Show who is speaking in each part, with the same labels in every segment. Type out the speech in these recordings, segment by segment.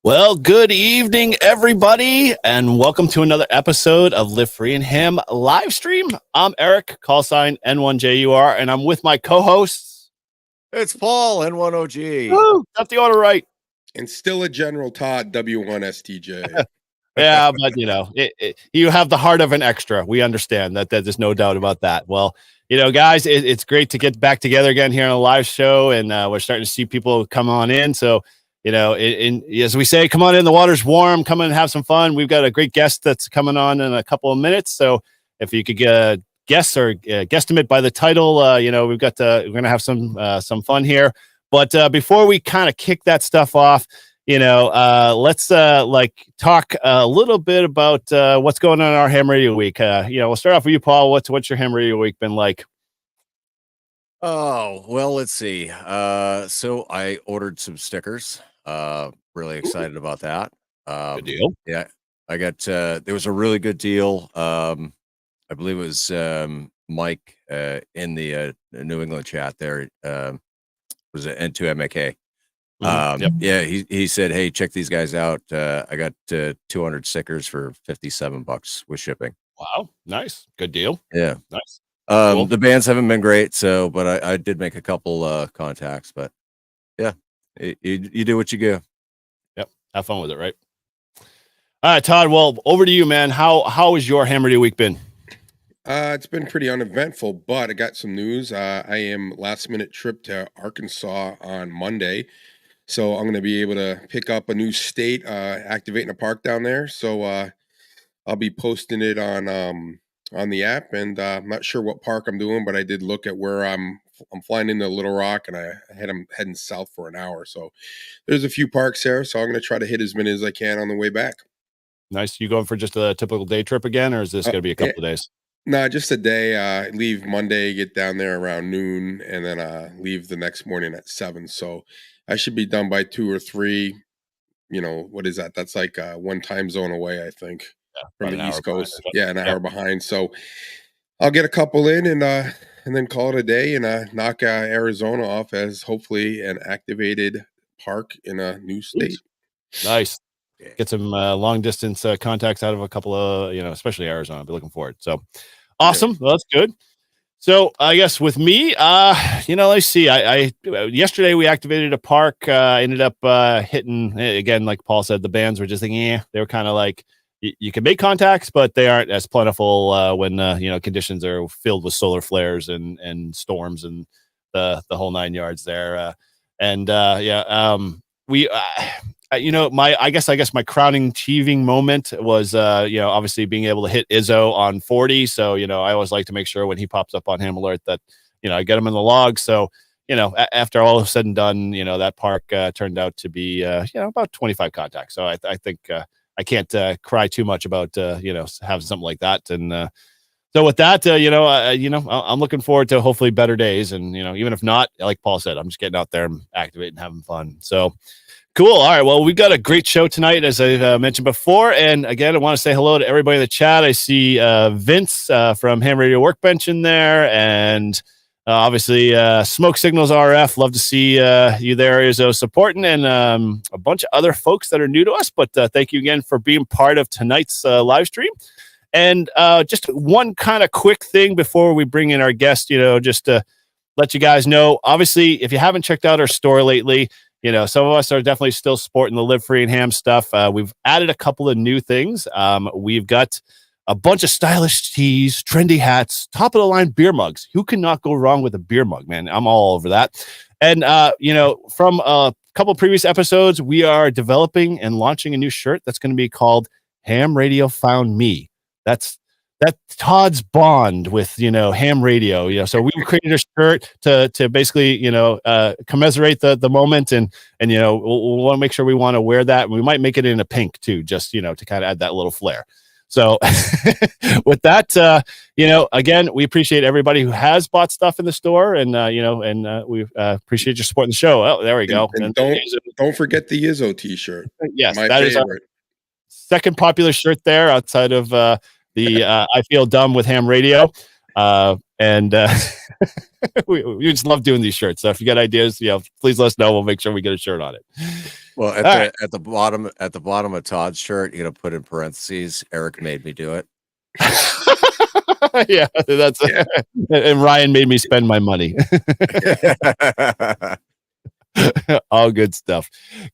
Speaker 1: Well, good evening, everybody, and welcome to another episode of Live Free and Ham live stream. I'm Eric, call sign N1JUR, and I'm with my co-hosts.
Speaker 2: It's Paul, N1OG.
Speaker 1: Woo, got the order right.
Speaker 3: And still a General Todd, W1STJ.
Speaker 1: Yeah, but you have the heart of an extra. We understand that. There's no doubt about that. Well, guys, it's great to get back together again here on a live show, and we're starting to see people come on in. So, as we say, come on in. The water's warm. Come in and have some fun. We've got a great guest that's coming on in a couple of minutes. So, if you could guess or guesstimate by the title, we're going to have some fun here. But before we kind of kick that stuff off, let's talk a little bit about what's going on in our Ham Radio Week. We'll start off with you, Paul. What's your Ham Radio Week been like?
Speaker 2: Oh, well, let's see. So I ordered some stickers. Really excited about that.
Speaker 1: Good deal.
Speaker 2: Yeah, I got there was a really good deal. I believe it was Mike in the New England chat there. Was it N2MAK?
Speaker 1: Yep.
Speaker 2: Yeah, he said, hey, check these guys out. I got 200 stickers for $57 with shipping.
Speaker 1: Wow, nice, good deal.
Speaker 2: Yeah,
Speaker 1: nice. Cool.
Speaker 2: The bands haven't been great, but I did make a couple contacts. But yeah, you do what you do.
Speaker 1: Yep, have fun with it, right? All right, Todd. Well, over to you, man. How has your Ham Radio Week been?
Speaker 3: It's been pretty uneventful, but I got some news. I am last minute trip to Arkansas on Monday. So I'm going to be able to pick up a new state, activating a park down there. So I'll be posting it on the app, and I'm not sure what park I'm doing, but I did look at where I'm flying into Little Rock, and I'm heading south for an hour. So there's a few parks there. So I'm going to try to hit as many as I can on the way back.
Speaker 1: Nice. You going for just a typical day trip again, or is this going to be a couple of days?
Speaker 3: No, just a day. Leave Monday, get down there around noon, and then leave the next morning at 7. So I should be done by 2 or 3. What is that? That's like one time zone away, I think, from the East Coast. An hour behind. So I'll get a couple in and then call it a day and knock Arizona off as hopefully an activated park in a new state.
Speaker 1: Nice. Get some long distance contacts out of a couple of, especially Arizona. I'll be looking forward. So awesome. Well, that's good. So I guess with me, let's see. I yesterday we activated a park. Ended up hitting again, like Paul said. The bands were just thinking, they were kind of like you can make contacts, but they aren't as plentiful when conditions are filled with solar flares and storms and the whole 9 yards there. I guess my crowning achieving moment was obviously being able to hit Izzo on 40. So I always like to make sure when he pops up on Ham Alert that I get him in the log. So after all is said and done, that park turned out to be about 25 contacts. So I think I can't cry too much about having something like that. And so with that, I'm looking forward to hopefully better days. And even if not, like Paul said, I'm just getting out there and activating, having fun. So. Cool. All right. Well, we've got a great show tonight, as I mentioned before. And again, I want to say hello to everybody in the chat. I see Vince from Ham Radio Workbench in there. And obviously, Smoke Signals RF. Love to see you there, Izzo, supporting. And a bunch of other folks that are new to us. But thank you again for being part of tonight's live stream. And just one kind of quick thing before we bring in our guest, just to let you guys know. Obviously, if you haven't checked out our store lately, some of us are definitely still sporting the Live Free and Ham stuff. We've added a couple of new things. We've got a bunch of stylish tees, trendy hats, top of the line beer mugs. Who cannot go wrong with a beer mug, man? I'm all over that. And, from a couple of previous episodes, we are developing and launching a new shirt that's going to be called Ham Radio Found Me. That's Todd's bond with, Ham Radio, so we created a shirt to basically, commiserate the moment and we'll want to make sure we want to wear that. We might make it in a pink too, just, to kind of add that little flair. So with that, again, we appreciate everybody who has bought stuff in the store and, we appreciate your support in the show. Oh, there we go.
Speaker 3: And don't forget the Izzo t-shirt.
Speaker 1: Yes.
Speaker 3: My
Speaker 1: that
Speaker 3: favorite.
Speaker 1: Is our second popular shirt there outside of, the I Feel Dumb with Ham Radio. And we just love doing these shirts. So if you got ideas, please let us know. We'll make sure we get a shirt on it.
Speaker 2: Well,
Speaker 1: All right.
Speaker 2: at the bottom of Todd's shirt, you know, put in parentheses, Eric made me do it.
Speaker 1: Yeah, that's
Speaker 3: Yeah.
Speaker 1: and Ryan made me spend my money. All good stuff.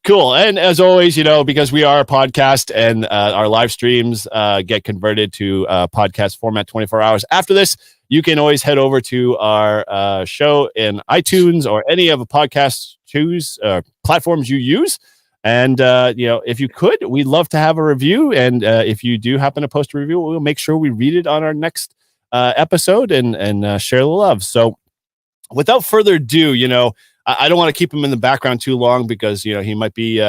Speaker 1: Cool. And as always, you know, because we are a podcast and our live streams get converted to podcast format 24 hours after this, you can always head over to our show in iTunes or any of the podcast platforms you use. And, you know, if you could, we'd love to have a review. And if you do happen to post a review, we'll make sure we read it on our next episode and share the love. So without further ado, you know, I don't want to keep him in the background too long because, you know, he might be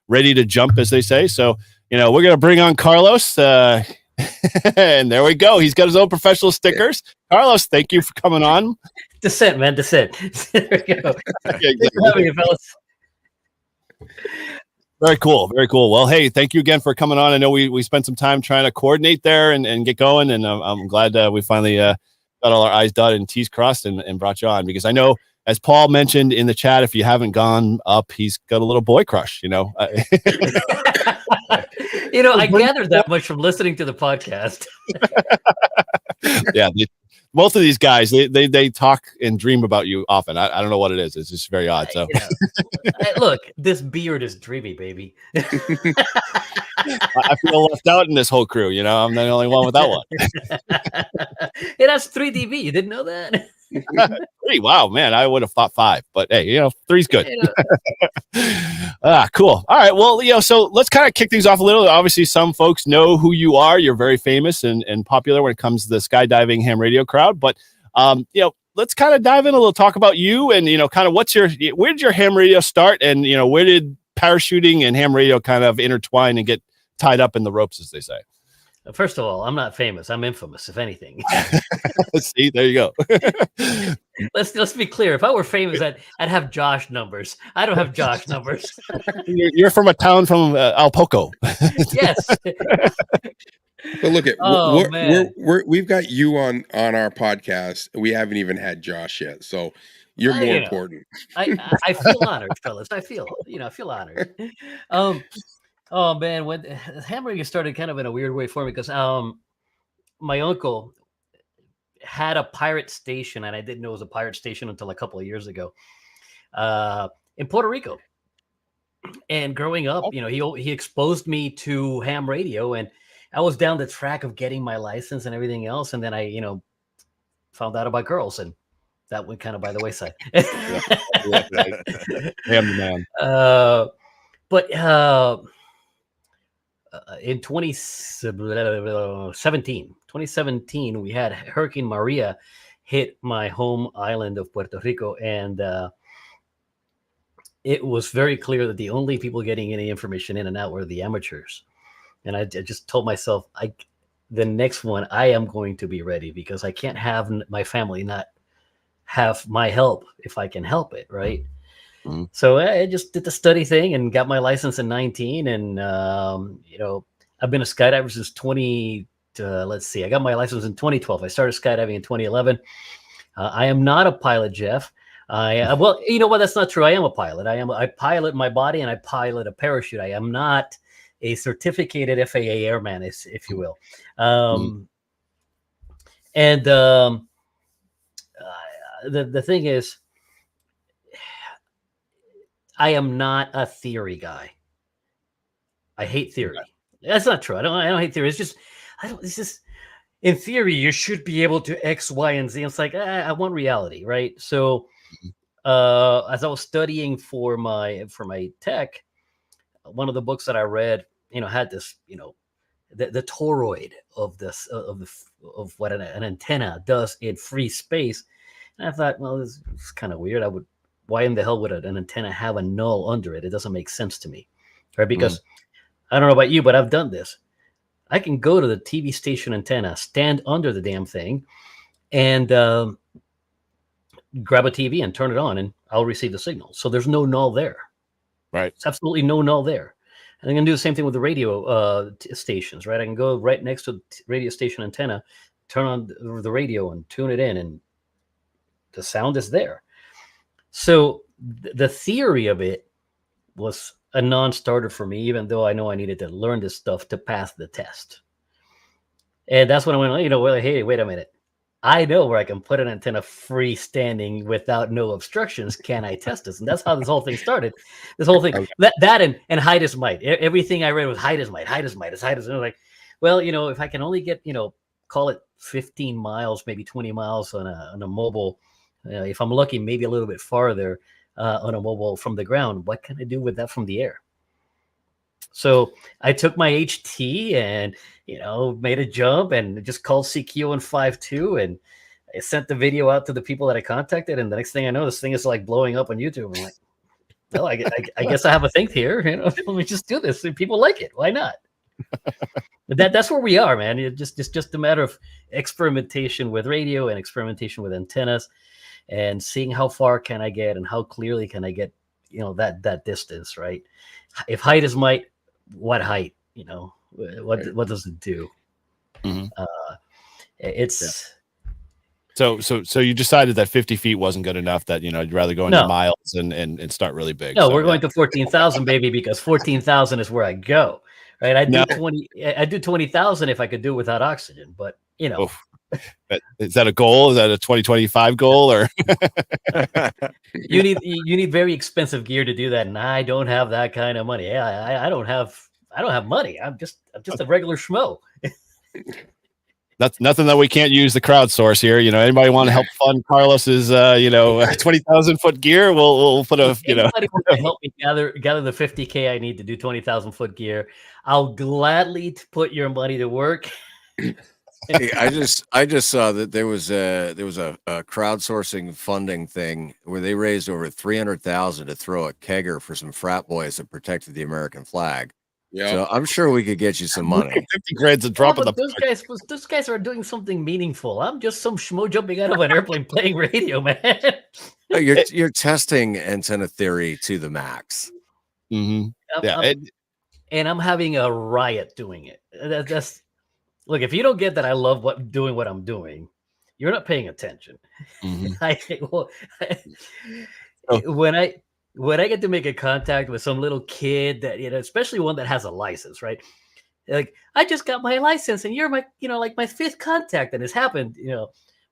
Speaker 1: ready to jump, as they say. So, you know, we're going to bring on Carlos. And there we go. He's got his own professional stickers. Carlos, thank you for coming on.
Speaker 4: Descent, man. Descent. There we go.
Speaker 1: Yeah,
Speaker 4: Thanks for
Speaker 1: exactly.
Speaker 4: having me, fellas.
Speaker 1: Very cool. Very cool. Well, hey, thank you again for coming on. I know we spent some time trying to coordinate there and get going. And I'm glad we finally got all our I's dotted and T's crossed and brought you on, because I know, as Paul mentioned in the chat, if you haven't gone up, he's got a little boy crush, you know.
Speaker 4: You know, I gathered that much from listening to the podcast.
Speaker 1: Yeah, both of these guys, they talk and dream about you often. I don't know what it is. It's just very odd. So
Speaker 4: You know, look, this beard is dreamy, baby.
Speaker 1: I feel left out in this whole crew. You know, I'm the only one without one.
Speaker 4: It has 3DB. You didn't know that?
Speaker 1: 3, wow, man, I would have thought 5, but hey, you know, 3's good.
Speaker 4: You know,
Speaker 1: Cool. All right, well, you know, so let's kind of kick things off a little. Obviously, some folks know who you are. You're very famous and popular when it comes to the skydiving ham radio crowd. But you know, let's kind of dive in a little, talk about you and, you know, kind of where did your ham radio start, and, you know, where did parachuting and ham radio kind of intertwine and get tied up in the ropes, as they say?
Speaker 4: first of all, I'm not famous. I'm infamous, if anything.
Speaker 1: See, there you go.
Speaker 4: Let's be clear. If I were famous, I'd have Josh numbers. I don't have Josh numbers.
Speaker 1: You're from a town from Alpoco.
Speaker 4: Yes.
Speaker 3: But look at
Speaker 4: Oh, man.
Speaker 3: we've got you on our podcast. We haven't even had Josh yet, so you're more
Speaker 4: You know,
Speaker 3: important.
Speaker 4: I feel honored, fellas. I feel honored. Oh man, when ham radio started kind of in a weird way for me, because my uncle had a pirate station, and I didn't know it was a pirate station until a couple of years ago, in Puerto Rico. And growing up, you know, he exposed me to ham radio, and I was down the track of getting my license and everything else, and then I, you know, found out about girls, and that went kind of by the wayside.
Speaker 1: Ham man.
Speaker 4: But in 2017, we had Hurricane Maria hit my home island of Puerto Rico, and it was very clear that the only people getting any information in and out were the amateurs. And I just told myself, the next one, I am going to be ready, because I can't have my family not have my help if I can help it, right? Mm-hmm. So I just did the study thing and got my license in 19. And, you know, I've been a skydiver since I got my license in 2012. I started skydiving in 2011. I am not a pilot, Jeff. Well, you know what? That's not true. I am a pilot. I pilot my body, and I pilot a parachute. I am not a certificated FAA airman, if you will. And the thing is, I am not a theory guy. I hate theory. That's not true. I don't hate theory. It's just in theory, you should be able to X, Y, and Z. It's like, I want reality, right? So as I was studying for my tech, one of the books that I read, you know, had this, you know, the toroid of this of what an antenna does in free space. And I thought, well, this is kind of weird. Why in the hell would an antenna have a null under it? It doesn't make sense to me, right? Because I don't know about you, but I've done this. I can go to the TV station antenna, stand under the damn thing, and grab a TV and turn it on, and I'll receive the signal. So there's no null there.
Speaker 1: Right.
Speaker 4: It's absolutely no null there. And I'm going to do the same thing with the radio stations, right? I can go right next to the radio station antenna, turn on the radio and tune it in, and the sound is there. So the theory of it was a non-starter for me, even though I know I needed to learn this stuff to pass the test. And that's when I went, well, hey, wait a minute. I know where I can put an antenna freestanding without no obstructions. Can I test this? And that's how this whole thing started. This whole thing,
Speaker 3: Okay.
Speaker 4: that and height is might. Everything I read was height is might, height is might, it's height is. And I was like, well, if I can only get, call it 15 miles, maybe 20 miles on a mobile, if I'm lucky, maybe a little bit farther on a mobile from the ground, what can I do with that from the air? So I took my HT and, made a jump and just called CQ and 5.2 and I sent the video out to the people that I contacted. And the next thing I know, this thing is like blowing up on YouTube. I'm like, well, I guess I have a thing here. Let me just do this. If people like it, why not? That's where we are, man. It's just a matter of experimentation with radio and experimentation with antennas and seeing how far can I get and how clearly can I get, that distance, right? If height is might, what height? What does it do?
Speaker 1: Mm-hmm.
Speaker 4: It's
Speaker 1: so you decided that 50 feet wasn't good enough, that you'd rather go into miles and start really big.
Speaker 4: No, we're going to 14,000, baby, because 14,000 is where I go, right? I do 20,000 if I could do it without oxygen, but
Speaker 1: Oof. Is that a goal? Is that a 2025 goal, or
Speaker 4: you need very expensive gear to do that, and I don't have that kind of money. I don't have money. I'm just a regular schmo.
Speaker 1: That's nothing that we can't use the crowdsource here. Anybody want to help fund Carlos's 20,000 foot gear? We'll put a
Speaker 4: Anybody want to help me gather the 50K I need to do 20,000 foot gear? I'll gladly put your money to work.
Speaker 2: Hey, I just saw that there was a crowdsourcing funding thing where they raised over 300,000 to throw a kegger for some frat boys that protected the American flag.
Speaker 3: Yeah.
Speaker 2: So I'm sure we could get you some money.
Speaker 1: 50 grand's a drop of the.
Speaker 4: Those guys are doing something meaningful. I'm just some schmo jumping out of an airplane playing radio, man.
Speaker 2: No, you're testing antenna theory to the max.
Speaker 1: Mm-hmm.
Speaker 4: And I'm having a riot doing it. That's look. If you don't get that, I love doing what I'm doing. You're not paying attention.
Speaker 1: Mm-hmm.
Speaker 4: When I get to make a contact with some little kid that, especially one that has a license, right? Like, I just got my license and you're my, like my fifth contact and it's happened,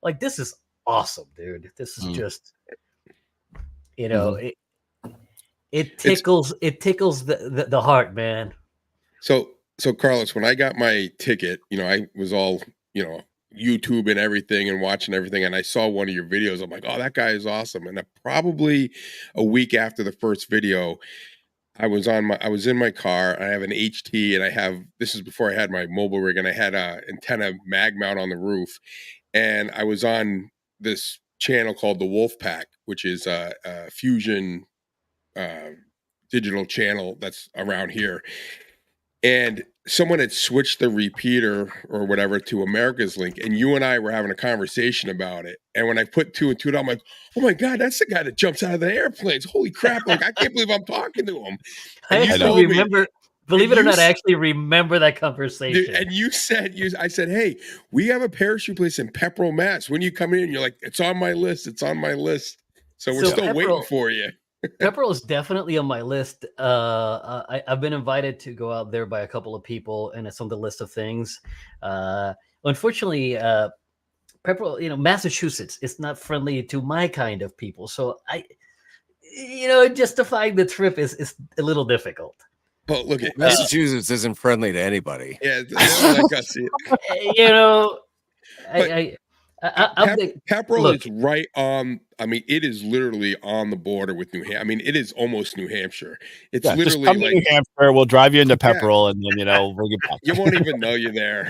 Speaker 4: like, this is awesome, dude. This is just, it tickles the heart, man.
Speaker 3: So Carlos, when I got my ticket, I was all, YouTube and everything and watching everything, and I saw one of your videos. I'm like, oh, that guy is awesome. And probably a week after the first video, I was in my car. I have an HT, and this is before I had my mobile rig, and I had a antenna mag mount on the roof, and I was on this channel called the Wolf Pack, which is a fusion digital channel that's around here. And someone had switched the repeater or whatever to America's Link, and you and I were having a conversation about it. And when I put two and two, I'm like, "Oh my god, that's the guy that jumps out of the airplanes! Holy crap! Like, I can't believe I'm talking to him."
Speaker 4: And I actually remember. Believe it or not, I actually remember that conversation.
Speaker 3: Dude, and I said, "Hey, we have a parachute place in Pepperell, Mass. When you come in, you're like, it's on my list. It's on my list. So we're still waiting for you."
Speaker 4: Pepperell is definitely on my list. I've been invited to go out there by a couple of people, and it's on the list of things. Unfortunately, Pepperell, Massachusetts, it's not friendly to my kind of people. So justifying the trip is a little difficult.
Speaker 3: But look at
Speaker 2: Massachusetts isn't friendly to anybody.
Speaker 3: Yeah, they don't like us. Pepperell is right on. I mean, it is literally on the border with New Hampshire. I mean, it is almost New Hampshire. It's literally
Speaker 1: just come to New Hampshire. We'll drive you into Pepperell, and then we'll get back.
Speaker 3: You won't even know you're there.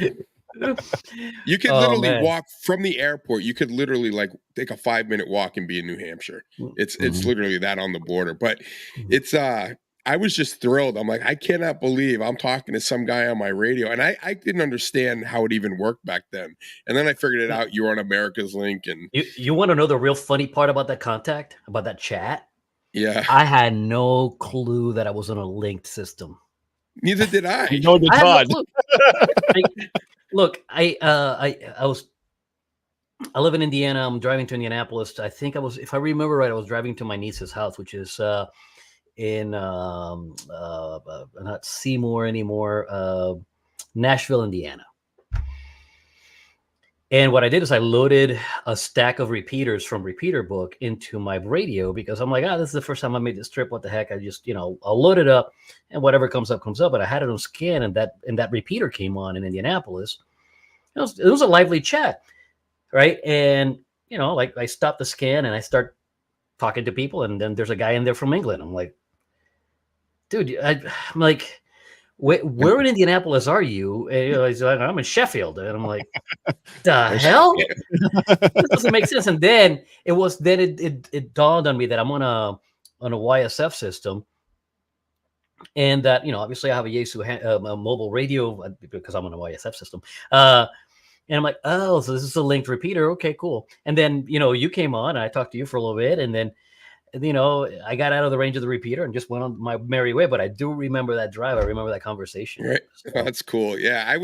Speaker 3: You could literally walk from the airport. You could literally take a 5-minute walk and be in New Hampshire. It's literally that on the border. But it's I was just thrilled. I'm like, I cannot believe I'm talking to some guy on my radio. And I didn't understand how it even worked back then. And then I figured it out. You were on America's Link. And
Speaker 4: you want to know the real funny part about that contact, about that chat?
Speaker 3: Yeah.
Speaker 4: I had no clue that I was on a linked system.
Speaker 3: Neither did I.
Speaker 4: I live in Indiana. I'm driving to Indianapolis. I think if I remember right, I was driving to my niece's house, which is in not Seymour anymore, Nashville, Indiana. And what I did is I loaded a stack of repeaters from Repeater Book into my radio because I'm like, this is the first time I made this trip. What the heck? I just, I'll load it up and whatever comes up, comes up. But I had it on scan and that repeater came on in Indianapolis. It was a lively chat, right? And, like I stopped the scan and I start talking to people. And then there's a guy in there from England. I'm like, dude, I'm like, where in Indianapolis are you? And, he's like, I'm in Sheffield. And I'm like, the hell? This doesn't make sense. And then it dawned on me that I'm on a YSF system. And that, obviously I have a Yaesu a mobile radio because I'm on a YSF system. And I'm like, oh, so this is a linked repeater. Okay, cool. And then, you came on and I talked to you for a little bit. And then, I got out of the range of the repeater and just went on my merry way. But I do remember that drive. I remember that conversation.
Speaker 3: Right.
Speaker 4: So.
Speaker 3: That's cool. Yeah,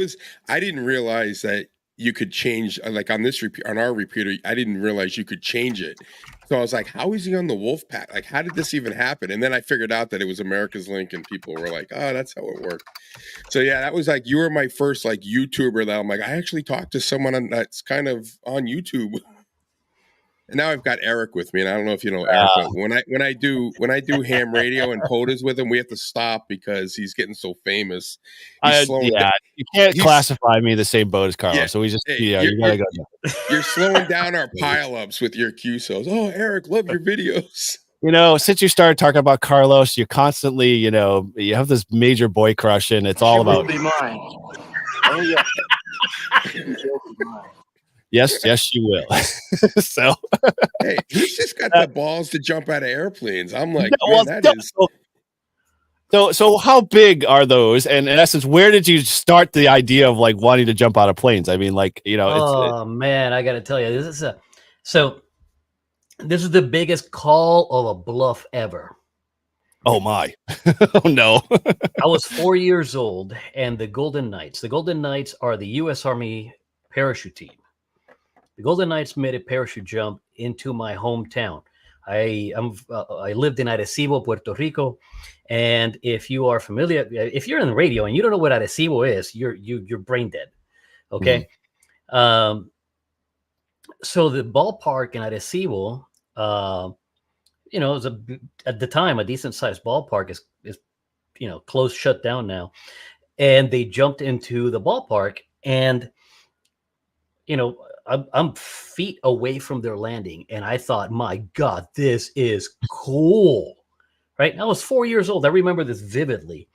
Speaker 3: I didn't realize that you could change, like on our repeater, I didn't realize you could change it. So I was like, how is he on the Wolf Pack? Like, how did this even happen? And then I figured out that it was America's Link and people were like, oh, that's how it worked. So yeah, that was like, you were my first like YouTuber that I'm like, I actually talked to someone that's kind of on YouTube. And now I've got Eric with me, and I don't know if you know Eric, but when I do ham radio and POTUS with him, we have to stop because he's getting so famous.
Speaker 1: You can't classify me the same boat as Carlos,
Speaker 3: Yeah.
Speaker 1: so we just
Speaker 3: Hey,
Speaker 1: you gotta go.
Speaker 3: You're slowing down our pileups with your QSOs. Oh, Eric, love your videos.
Speaker 1: Since you started talking about Carlos, you constantly, you have this major boy crush, and it's all about.
Speaker 5: Be mine. Oh yeah.
Speaker 1: Yes, she will. So,
Speaker 3: hey, he's just got the balls to jump out of airplanes. I'm like,
Speaker 1: So how big are those? And in essence, where did you start the idea of like wanting to jump out of planes? I mean, like,
Speaker 4: man, I got to tell you, this is the biggest call of a bluff ever.
Speaker 1: Oh my. Oh no.
Speaker 4: I was 4 years old, and the Golden Knights are the U.S. Army parachute team. The Golden Knights made a parachute jump into my hometown. I lived in Arecibo, Puerto Rico, and if you are familiar, if you're in the radio and you don't know what Arecibo is, you're brain dead. Okay, so the ballpark in Arecibo, it was at the time a decent sized ballpark is closed, shut down now, and they jumped into the ballpark and I'm feet away from their landing, and I thought, my God, this is cool, right? I was 4 years old. I remember this vividly,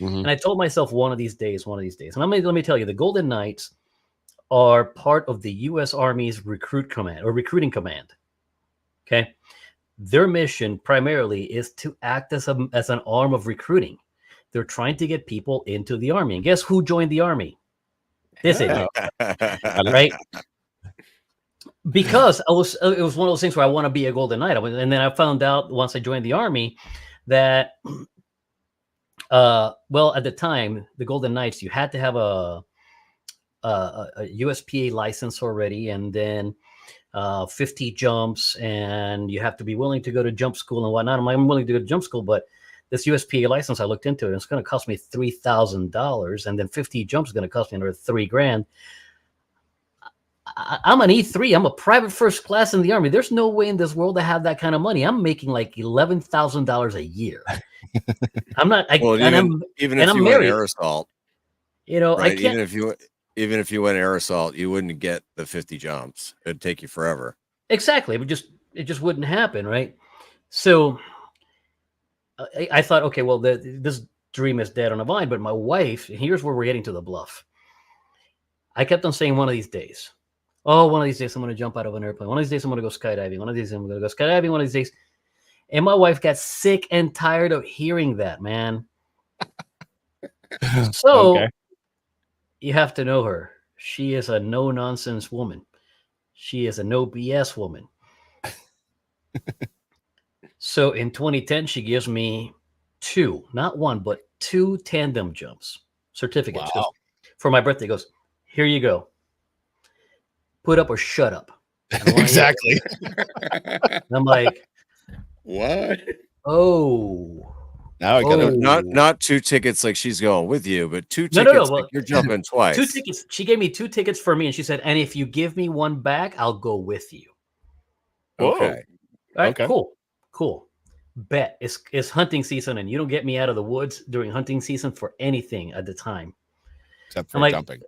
Speaker 4: and I told myself one of these days. And let me tell you, the Golden Knights are part of the U.S. Army's recruiting command. Okay, their mission primarily is to act as an arm of recruiting. They're trying to get people into the Army, and guess who joined the Army? This idiot, right? Because it was one of those things where I want to be a Golden Knight. And then I found out once I joined the Army that, at the time, the Golden Knights, you had to have a USPA license already, and then 50 jumps, and you have to be willing to go to jump school and whatnot. I'm willing to go to jump school, but this USPA license, I looked into it, and it's going to cost me $3,000, and then 50 jumps is going to cost me another $3,000. I'm an E3. I'm a private first class in the Army. There's no way in this world to have that kind of money. I'm making like $11,000 a year. I'm not.
Speaker 2: Even if you went air assault,
Speaker 4: right?
Speaker 2: I can't. Even if you went air assault, you wouldn't get the 50 jumps. It'd take you forever.
Speaker 4: Exactly. It just wouldn't happen, right? So I thought, okay, well, this dream is dead on a vine. But my wife, here's where we're getting to the bluff. I kept on saying one of these days. Oh, one of these days I'm going to jump out of an airplane. One of these days I'm going to go skydiving. One of these days I'm going to go skydiving. One of these days. And my wife got sick and tired of hearing that, man. So you have to know her. She is a no-nonsense woman. She is a no BS woman. So in 2010, she gives me two, not one, but two tandem jumps certificates.
Speaker 1: Wow.
Speaker 4: For my birthday, goes, here you go. Put up or shut up.
Speaker 1: Exactly.
Speaker 4: I'm like,
Speaker 3: what?
Speaker 4: oh,
Speaker 1: Now I got
Speaker 2: No,
Speaker 1: it.
Speaker 2: not 2 tickets like she's going with you, but 2
Speaker 4: No,
Speaker 2: tickets
Speaker 4: well,
Speaker 2: like you're jumping twice.
Speaker 4: 2 tickets. She gave me 2 tickets for me, and she said, "And if you give me one back, I'll go with you."
Speaker 2: Okay.
Speaker 4: All right,
Speaker 1: Okay.
Speaker 4: cool. Bet it's hunting season, and you don't get me out of the woods during hunting season for anything at the time.
Speaker 1: Except for
Speaker 4: I'm like,
Speaker 1: jumping.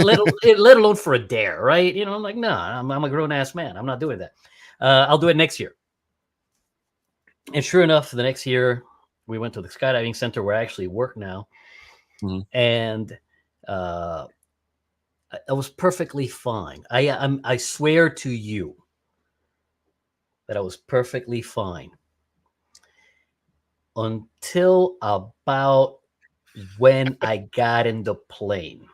Speaker 4: let alone for a dare, right? You know, I'm like, no, I'm a grown ass man. I'm not doing that. I'll do it next year. And sure enough, the next year we went to the skydiving center where I actually work now, and I was perfectly fine. I swear to you that I was perfectly fine until about when I got in the plane.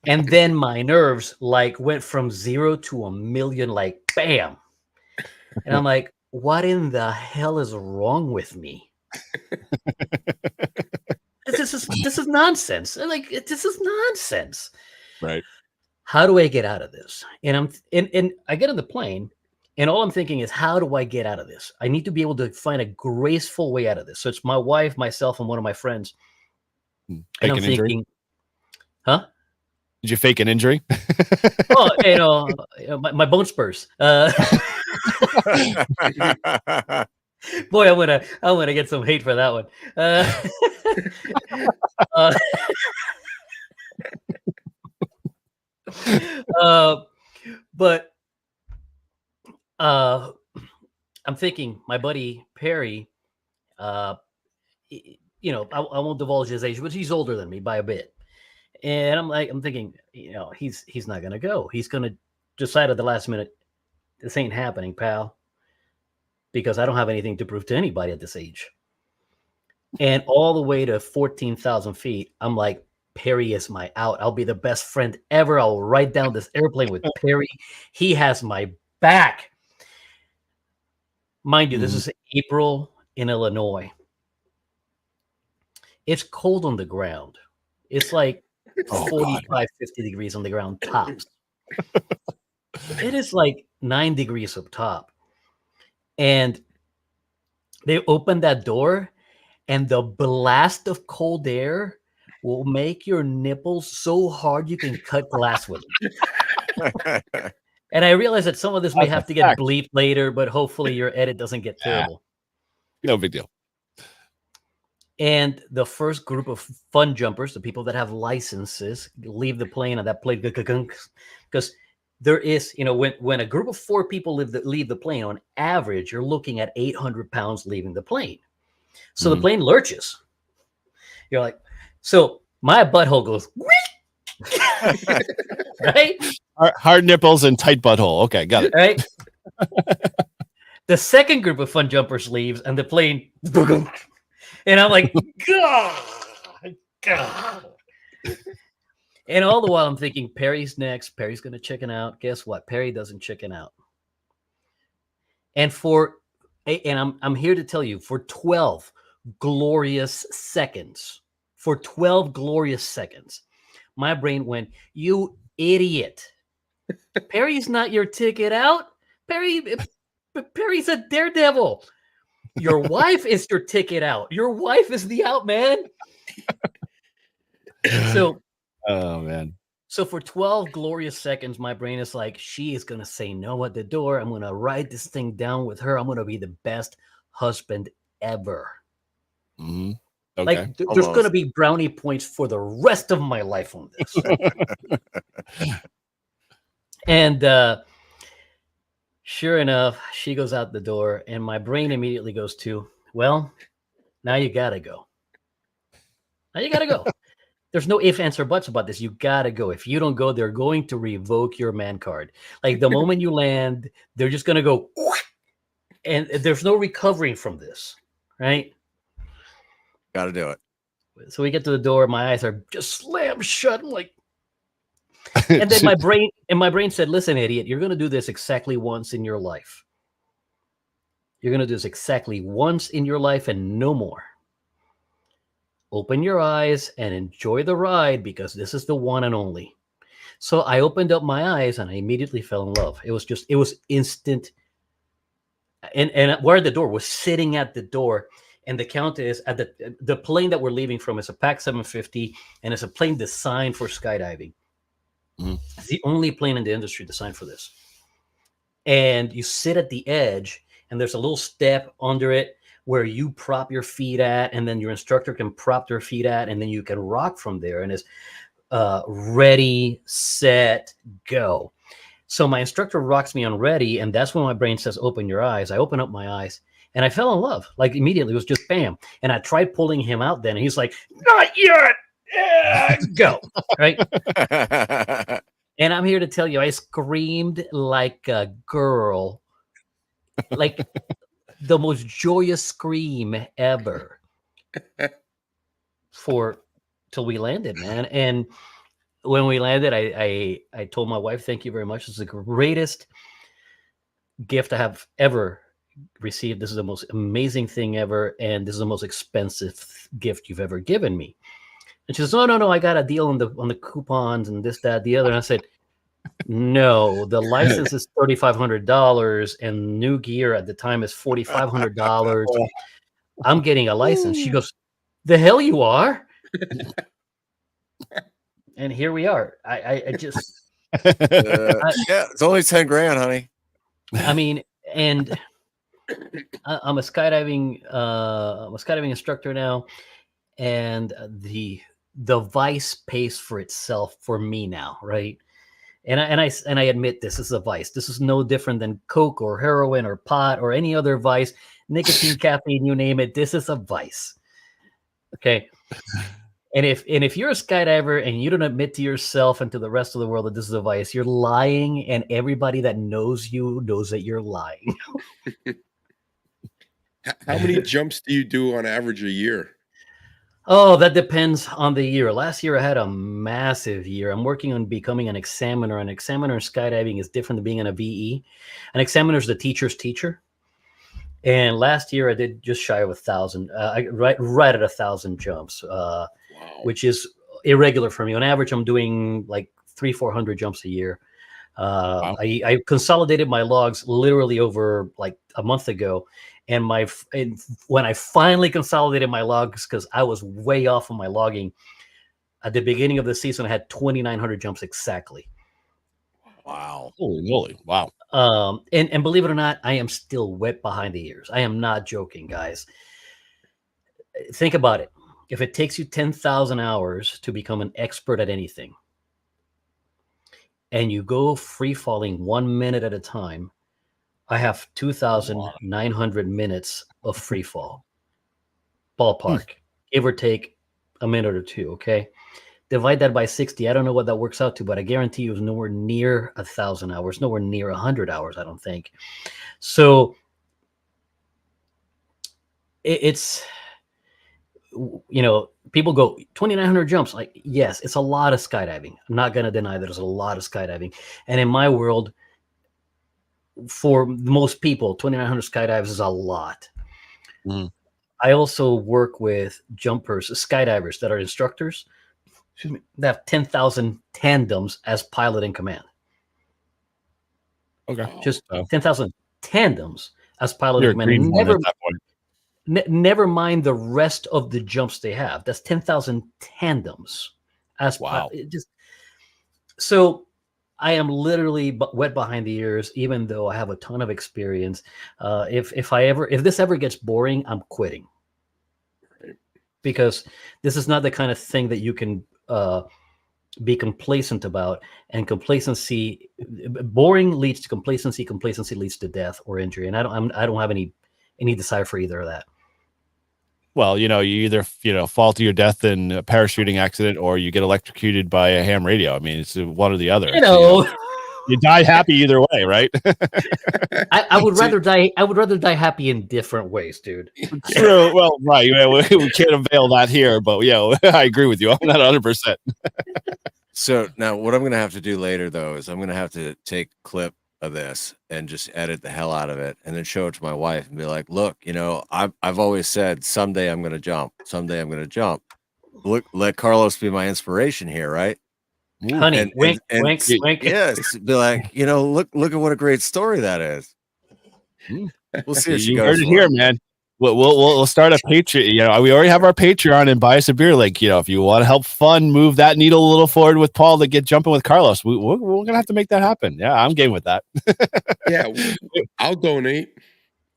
Speaker 4: And then my nerves like went from 0 to a million, like bam. And I'm like, what in the hell is wrong with me? This is nonsense. Like, this is nonsense.
Speaker 1: Right.
Speaker 4: How do I get out of this? And I get on the plane, and all I'm thinking is, how do I get out of this? I need to be able to find a graceful way out of this. So it's my wife, myself, and one of my friends.
Speaker 1: Fake
Speaker 4: And I'm
Speaker 1: an injury?
Speaker 4: thinking, huh?
Speaker 1: Did you fake an injury?
Speaker 4: Oh, my bone spurs. Boy, I'm gonna get some hate for that one. But I'm thinking my buddy Perry, I won't divulge his age, but he's older than me by a bit. And I'm thinking, he's not gonna go. He's gonna decide at the last minute, this ain't happening, pal, because I don't have anything to prove to anybody at this age. And all the way to 14,000 feet, I'm like, Perry is my out. I'll be the best friend ever. I'll ride down this airplane with Perry. He has my back. Mind you, this is April in Illinois. It's cold on the ground. It's like 45, 50 degrees on the ground tops. It is like 9 degrees up top. And they open that door, and the blast of cold air will make your nipples so hard you can cut glass with them. And I realize that some of this may have to get bleeped later, but hopefully your edit doesn't get terrible.
Speaker 1: No big deal.
Speaker 4: And the first group of fun jumpers, the people that have licenses, leave the plane, and that plane, because there is, when a group of 4 people leave the plane, on average, you're looking at 800 pounds leaving the plane. So the plane lurches. You're like, so my butthole goes, right?
Speaker 1: Hard nipples and tight butthole. Okay, got it.
Speaker 4: Right. The second group of fun jumpers leaves, and the plane, and I'm like, God. And all the while I'm thinking, Perry's next. Perry's going to chicken out. Guess what? Perry doesn't chicken out. And I'm here to tell you, for 12 glorious seconds, my brain went, you idiot. Perry's not your ticket out. Perry's a daredevil. Your wife is your ticket out. Your wife is the out, man. So,
Speaker 1: oh man.
Speaker 4: So for 12 glorious seconds, my brain is like, she is going to say no at the door. I'm going to ride this thing down with her. I'm going to be the best husband ever.
Speaker 1: Mm-hmm. Okay.
Speaker 4: Like, there's going to be brownie points for the rest of my life on this. And sure enough, she goes out the door, and my brain immediately goes to, well, now you got to go. Now you got to go. There's no ifs, ands, or buts about this. You got to go. If you don't go, they're going to revoke your man card. Like, the moment you land, they're just going to go, and there's no recovering from this, right?
Speaker 2: Got to do it.
Speaker 4: So we get to the door. My eyes are just slammed shut. I'm like, and then my brain said, listen, idiot, you're going to do this exactly once in your life. You're going to do this exactly once in your life and no more. Open your eyes and enjoy the ride, because this is the one and only. So I opened up my eyes and I immediately fell in love. It was instant and we're at the door. We're sitting at the door, and the count is at the plane that we're leaving from is a PAC 750, and it's a plane designed for skydiving. It's the only plane in the industry designed for this. And you sit at the edge, and there's a little step under it where you prop your feet at, and then your instructor can prop their feet at, and then you can rock from there. And it's ready, set, go. So my instructor rocks me on ready, and that's when my brain says, open your eyes. I open up my eyes, and I fell in love. Like immediately, it was just bam. And I tried pulling him out then, and he's like, not yet. Go. Right? And I'm here to tell you, I screamed like a girl, like the most joyous scream ever till we landed, man. And when we landed, I told my wife, thank you very much. This is the greatest gift I have ever received. This is the most amazing thing ever. And this is the most expensive gift you've ever given me. And she says, no, I got a deal on the coupons and this, that, the other. And I said, no, the license is $3,500 and new gear at the time is $4,500. I'm getting a license. She goes, the hell you are. And here we are. I just
Speaker 2: yeah, it's only 10 grand, honey.
Speaker 4: I mean, and I'm a skydiving instructor now, and the vice pays for itself for me now, right? And I admit this is a vice. This is no different than coke or heroin or pot or any other vice, nicotine, caffeine, you name it. This is a vice. Okay. And if you're a skydiver and you don't admit to yourself and to the rest of the world that this is a vice, you're lying, and everybody that knows you knows that you're lying.
Speaker 3: How many jumps do you do on average a year?
Speaker 4: Oh, that depends on the year. Last year I had a massive year. I'm working on becoming an examiner. An examiner in skydiving is different than being an VE. An examiner is the teacher's teacher. And last year I did just shy of 1,000, right at 1,000 jumps, which is irregular for me. On average, I'm doing like 300-400 jumps a year. Wow. I consolidated my logs literally over like a month ago. And when I finally consolidated my logs, because I was way off on my logging, at the beginning of the season, I had 2,900 jumps exactly.
Speaker 2: Wow.
Speaker 1: Holy moly. Wow.
Speaker 4: And believe it or not, I am still wet behind the ears. I am not joking, guys. Think about it. If it takes you 10,000 hours to become an expert at anything, and you go free falling 1 minute at a time, I have 2,900 minutes of free fall. Ballpark, give or take a minute or two, okay? Divide that by 60. I don't know what that works out to, but I guarantee you it's nowhere near 1,000 hours, nowhere near 100 hours, I don't think. So it's, you know, people go 2,900 jumps. Like, yes, it's a lot of skydiving. I'm not going to deny that there's a lot of skydiving. And in my world, for most people, 2,900 skydives is a lot. I also work with jumpers, skydivers that are instructors. Excuse me, that have 10,000 tandems as pilot in command.
Speaker 1: Okay.
Speaker 4: Just 10,000 tandems as pilot in command. Never mind the rest of the jumps they have. That's 10,000 tandems as so I am literally wet behind the ears, even though I have a ton of experience. If this ever gets boring, I'm quitting, because this is not the kind of thing that you can be complacent about. And complacency, boring leads to complacency. Complacency leads to death or injury. And I don't have any desire for either of that.
Speaker 1: Well, you know, you either, fall to your death in a parachuting accident, or you get electrocuted by a ham radio. I mean, it's one or the other. You die happy either way, right?
Speaker 4: I would rather die. I would rather die happy in different ways, dude.
Speaker 1: True. Well, right. We can't avail that here, but yeah, I agree with you. I'm not 100%.
Speaker 2: So now what I'm going to have to do later, though, is I'm going to have to take a clip of this and just edit the hell out of it, and then show it to my wife and be like, look, I've always said someday I'm going to jump. Someday I'm going to jump. Look, let Carlos be my inspiration here, right?
Speaker 4: Honey, wink, wink.
Speaker 2: Yes, be like, look at what a great story that is. We'll see if she
Speaker 1: You
Speaker 2: goes
Speaker 1: heard it
Speaker 2: for
Speaker 1: here,
Speaker 2: it.
Speaker 1: man. We'll start a Patreon. You know, we already have our Patreon and buy us a beer. Like, you know, if you want to help fund move that needle a little forward with Paul to get jumping with Carlos, we're gonna have to make that happen. Yeah, I'm game with that.
Speaker 3: Yeah, I'll donate.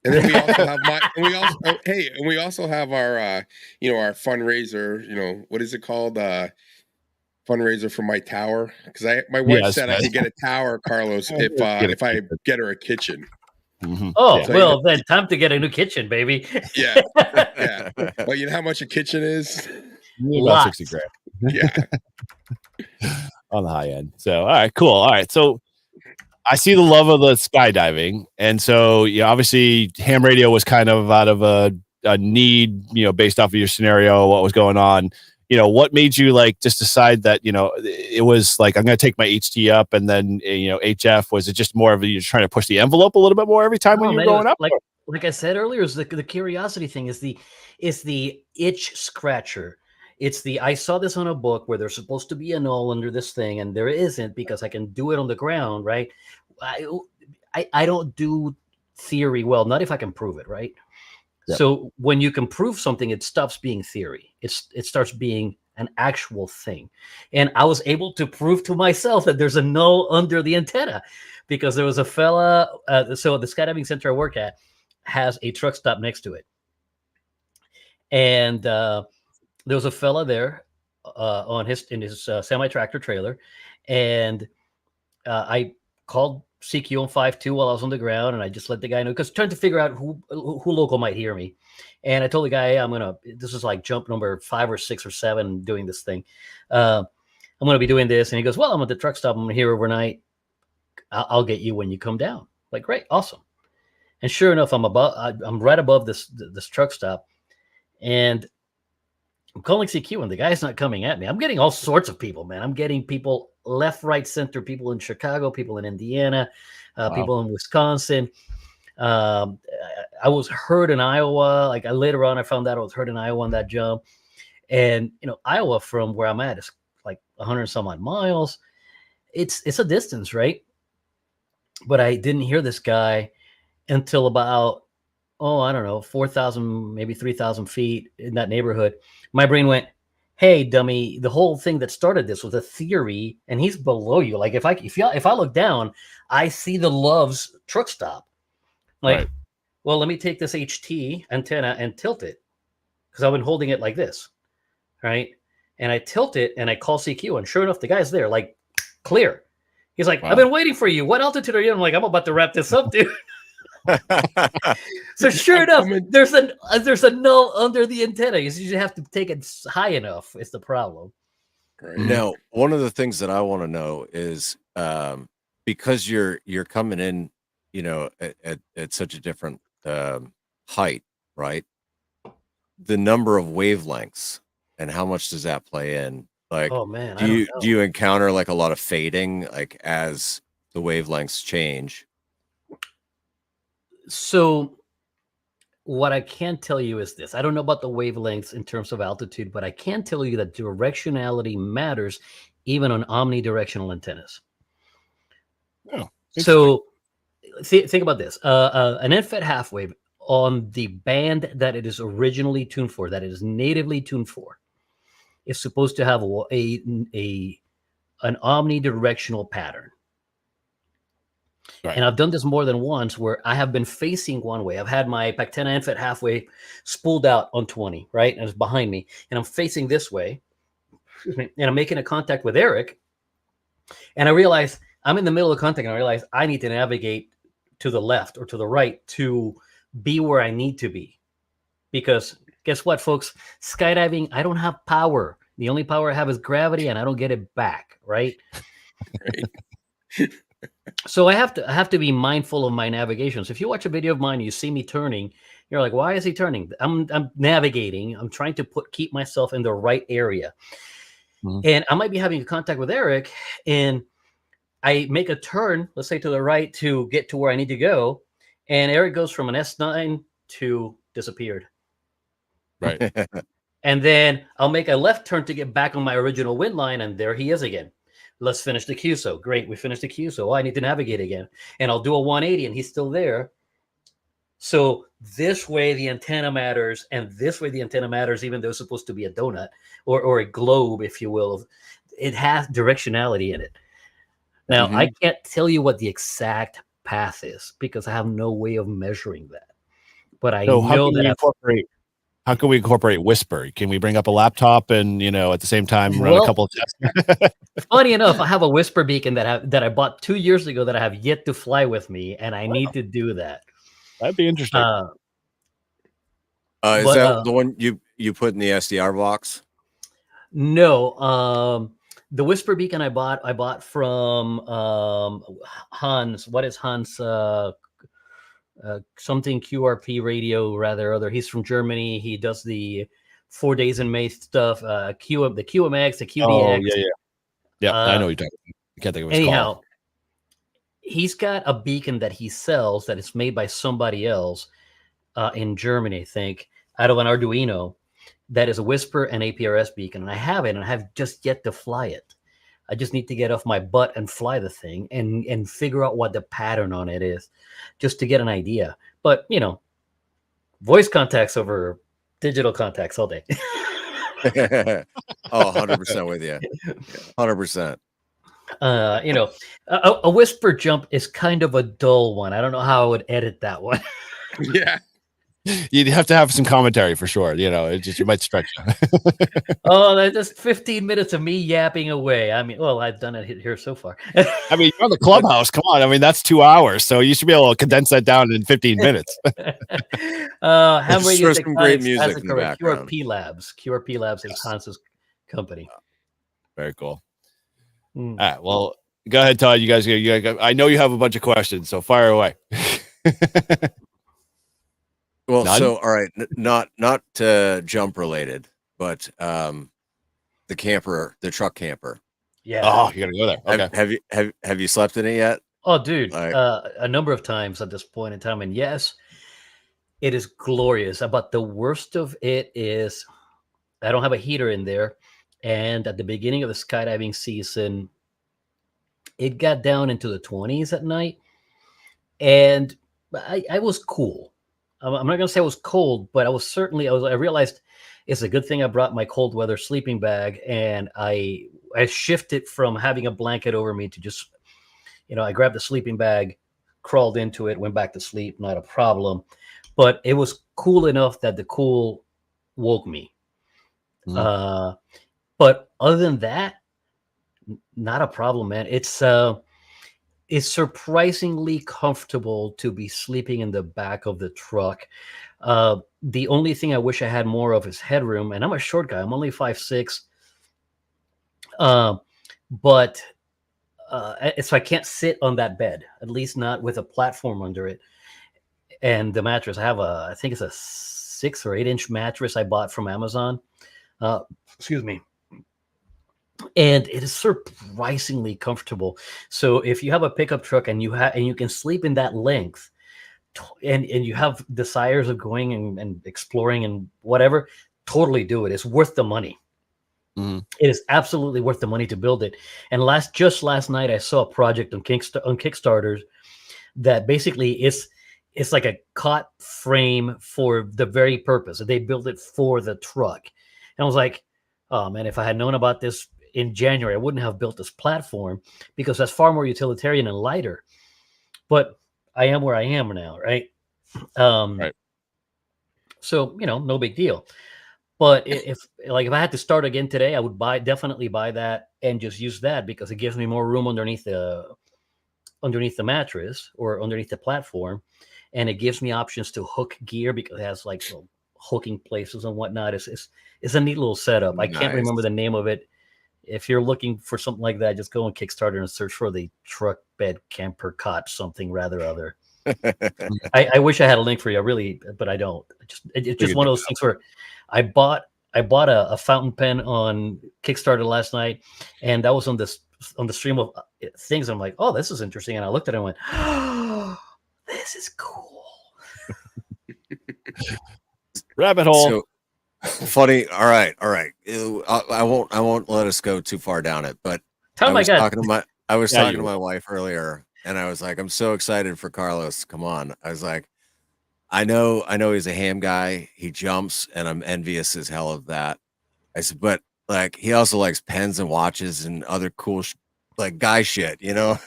Speaker 3: And then we also have and we also have our our fundraiser, what is it called? Fundraiser for my tower. Because my wife
Speaker 1: Yes,
Speaker 3: said I could get a tower, Carlos, if I get her a kitchen.
Speaker 1: Mhm.
Speaker 4: Oh,
Speaker 3: So,
Speaker 4: well, then time to get a new kitchen, baby.
Speaker 3: yeah, yeah. Well, you know how much a kitchen is?
Speaker 1: About 60
Speaker 4: Lots.
Speaker 1: grand
Speaker 3: Yeah.
Speaker 1: on the high end. So, all right, cool. All right, so I see the love of the skydiving, and so obviously, ham radio was kind of out of a need, based off of your scenario, what was going on. What made you like just decide that it was like I'm going to take my HT up, and then HF? Was it just more of you're trying to push the envelope a little bit more every time when
Speaker 4: Oh,
Speaker 1: you're
Speaker 4: man, it
Speaker 1: going
Speaker 4: was
Speaker 1: up?
Speaker 4: like I said earlier, is the curiosity thing is the itch scratcher. It's the I saw this on a book where there's supposed to be a null under this thing, and there isn't because I can do it on the ground, right? I don't do theory well, not if I can prove it, right?
Speaker 1: Yep.
Speaker 4: So when you can prove something, it stops being theory. It starts being an actual thing. And I was able to prove to myself that there's a null under the antenna because there was a fella. So the skydiving center I work at has a truck stop next to it. And there was a fella there in his semi tractor trailer. And I called CQ on 5.2 while I was on the ground, and I just let the guy know because trying to figure out who local might hear me. And I told the guy, hey, this is like jump number 5 or 6 or 7 doing this thing. I'm going to be doing this. And he goes, well, I'm at the truck stop. I'm here overnight. I'll get you when you come down. Like, great. Awesome. And sure enough, I'm right above this truck stop, and I'm calling CQ, and the guy's not coming at me. I'm getting all sorts of people, man. I'm getting people left, right, center, people in Chicago, people in Indiana, people in Wisconsin. I was heard in Iowa. Like later on, I found out I was heard in Iowa on that jump. And, Iowa from where I'm at is like 100 some odd miles. It's a distance, right? But I didn't hear this guy until about, I don't know, 4,000, maybe 3,000 feet in that neighborhood. My brain went, hey, dummy, the whole thing that started this was a theory, and he's below you. Like if I look down, I see the Love's truck stop. Like, right. Well, let me take this HT antenna and tilt it because I've been holding it like this, right? And I tilt it and I call CQ, and sure enough, the guy's there, like clear. He's like, wow. I've been waiting for you. What altitude are you? I'm like, I'm about to wrap this up, dude. So sure enough, there's a null under the antenna. You just have to take it high enough. Is the problem.
Speaker 2: Right. Now, one of the things that I want to know is because you're coming in, at such a different height, right? The number of wavelengths and how much does that play in? Like,
Speaker 4: oh man,
Speaker 2: do you encounter like a lot of fading, like as the wavelengths change?
Speaker 4: So what I can tell you is this. I don't know about the wavelengths in terms of altitude, but I can tell you that directionality matters even on omnidirectional antennas.
Speaker 1: Oh,
Speaker 4: so think about this. An NFET half wave on the band that it is originally tuned for, that it is natively tuned for, is supposed to have an omnidirectional pattern. Right. And I've done this more than once where I have been facing one way. I've had my Pactena NFET halfway spooled out on 20, right? And it's behind me. And I'm facing this way. And I'm making a contact with Eric. And I realize I'm in the middle of contact. And I realize I need to navigate to the left or to the right to be where I need to be. Because guess what, folks? Skydiving, I don't have power. The only power I have is gravity, and I don't get it back, right? Right. So I have to be mindful of my navigation. So if you watch a video of mine, you see me turning, you're like, why is he turning? I'm navigating. I'm trying to keep myself in the right area. Mm-hmm. And I might be having contact with Eric, and I make a turn, let's say to the right, to get to where I need to go. And Eric goes from an S9 to disappeared.
Speaker 1: Right.
Speaker 4: And then I'll make a left turn to get back on my original wind line, and there he is again. Let's finish the QSO. Great, we finished the QSO. I need to navigate again. And I'll do a 180, and he's still there. So this way the antenna matters, and this way the antenna matters, even though it's supposed to be a donut or a globe, if you will. It has directionality in it. Now, I can't tell you what the exact path is because I have no way of measuring that. But I
Speaker 1: So
Speaker 4: know that
Speaker 1: how can we incorporate whisper? Can we bring up a laptop and, at the same time run a couple of tests?
Speaker 4: funny enough, I have a whisper beacon that I bought 2 years ago that I have yet to fly with me, and I need to do that.
Speaker 1: That'd be interesting.
Speaker 2: Is that the one you put in the SDR box?
Speaker 4: No, the whisper beacon I bought from Hans. What is Hans? Something QRP radio, rather other. He's from Germany. He does the 4 days in May stuff. The QMX, the QDX.
Speaker 1: Oh yeah. I know what you're talking about. I can't think of his call.
Speaker 4: He's got a beacon that he sells that is made by somebody else in Germany, I think, out of an Arduino. That is a whisper and APRS beacon, and I have it, and I have just yet to fly it. I just need to get off my butt and fly the thing and figure out what the pattern on it is, just to get an idea. But voice contacts over digital contacts all day.
Speaker 2: 100% with you. 100%.
Speaker 4: A whisper jump is kind of a dull one. I don't know how I would edit that one.
Speaker 3: Yeah.
Speaker 1: You'd have to have some commentary for sure. You might stretch.
Speaker 4: Oh, that's just 15 minutes of me yapping away. I mean, well, I've done it here so far.
Speaker 1: I mean, you're on the Clubhouse. Come on. I mean, that's 2 hours. So you should be able to condense that down in 15 minutes.
Speaker 4: Ham Radio
Speaker 2: some great music in the background.
Speaker 4: QRP Labs is Hans's company.
Speaker 1: Very cool. All right. Well, go ahead, Todd. You guys, I know you have a bunch of questions, so fire away.
Speaker 2: Well, none? So all right, not jump related, but the truck camper.
Speaker 4: Yeah.
Speaker 1: Oh, you gotta go there.
Speaker 2: Okay. Have you slept in it yet?
Speaker 4: Oh, dude, a number of times at this point in time, and yes, it is glorious. But the worst of it is, I don't have a heater in there, and at the beginning of the skydiving season, it got down into the 20s at night, and I was cool. I'm not going to say I was cold, but I realized it's a good thing I brought my cold weather sleeping bag, and I shifted from having a blanket over me to just, I grabbed the sleeping bag, crawled into it, went back to sleep, not a problem. But it was cool enough that the cool woke me. But other than that, not a problem, man. It's surprisingly comfortable to be sleeping in the back of the truck. The only thing I wish I had more of is headroom, and I'm a short guy. I'm only 5'6". But so I can't sit on that bed, at least not with a platform under it. And the mattress, I think it's a 6 or 8 inch mattress I bought from Amazon. Excuse me. And it is surprisingly comfortable. So if you have a pickup truck and you can sleep in that length, and you have desires of going and exploring and whatever, totally do it. It's worth the money. It is absolutely worth the money to build it. And just last night, I saw a project on Kickstarter that basically it's like a cot frame for the very purpose. They built it for the truck. And I was like, oh man, if I had known about this in January, I wouldn't have built this platform, because that's far more utilitarian and lighter. But I am where I am now, right?
Speaker 1: Right.
Speaker 4: So, no big deal. But if I had to start again today, I would definitely buy that and just use that, because it gives me more room underneath the mattress or underneath the platform, and it gives me options to hook gear, because it has like hooking places and whatnot. It's a neat little setup. I can't remember the name of it. If you're looking for something like that, just go on Kickstarter and search for the truck bed camper cot something rather other. I wish I had a link for you, really, but I don't. It's just one of those things where I bought a fountain pen on Kickstarter last night, and that was on the stream of things. I'm like, oh, this is interesting, and I looked at it and went, oh, this is cool.
Speaker 1: Rabbit hole.
Speaker 2: So, funny. All right. I won't let us go too far down it, but I was talking to my wife earlier, and I was like, I'm so excited for Carlos. Come on. I was like, I know he's a ham guy. He jumps, and I'm envious as hell of that. I said, but like he also likes pens and watches and other cool like guy shit, you know.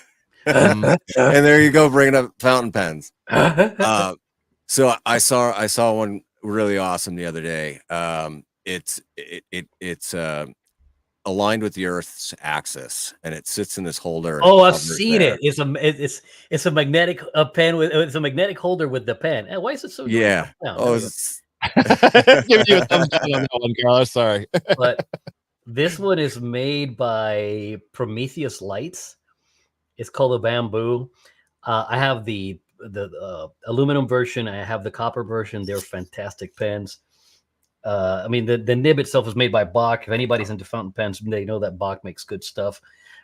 Speaker 2: And there you go, bringing up fountain pens. So I saw one really awesome the other day. It's aligned with the Earth's axis, and it sits in this holder. And
Speaker 4: Oh, I've
Speaker 2: hovers
Speaker 4: seen
Speaker 2: there.
Speaker 4: it. It's a magnetic pen with it's a magnetic holder with the pen. Why is it so?
Speaker 2: Yeah.
Speaker 4: Down?
Speaker 2: Oh,
Speaker 1: Giving you a thumbs down on that one, Carlos. Sorry.
Speaker 4: But this one is made by Prometheus Lights. It's called a bamboo. I have the aluminum version. I have the copper version. They're fantastic pens. I mean, the nib itself is made by Bach. If anybody's into fountain pens, they know that Bach makes good stuff.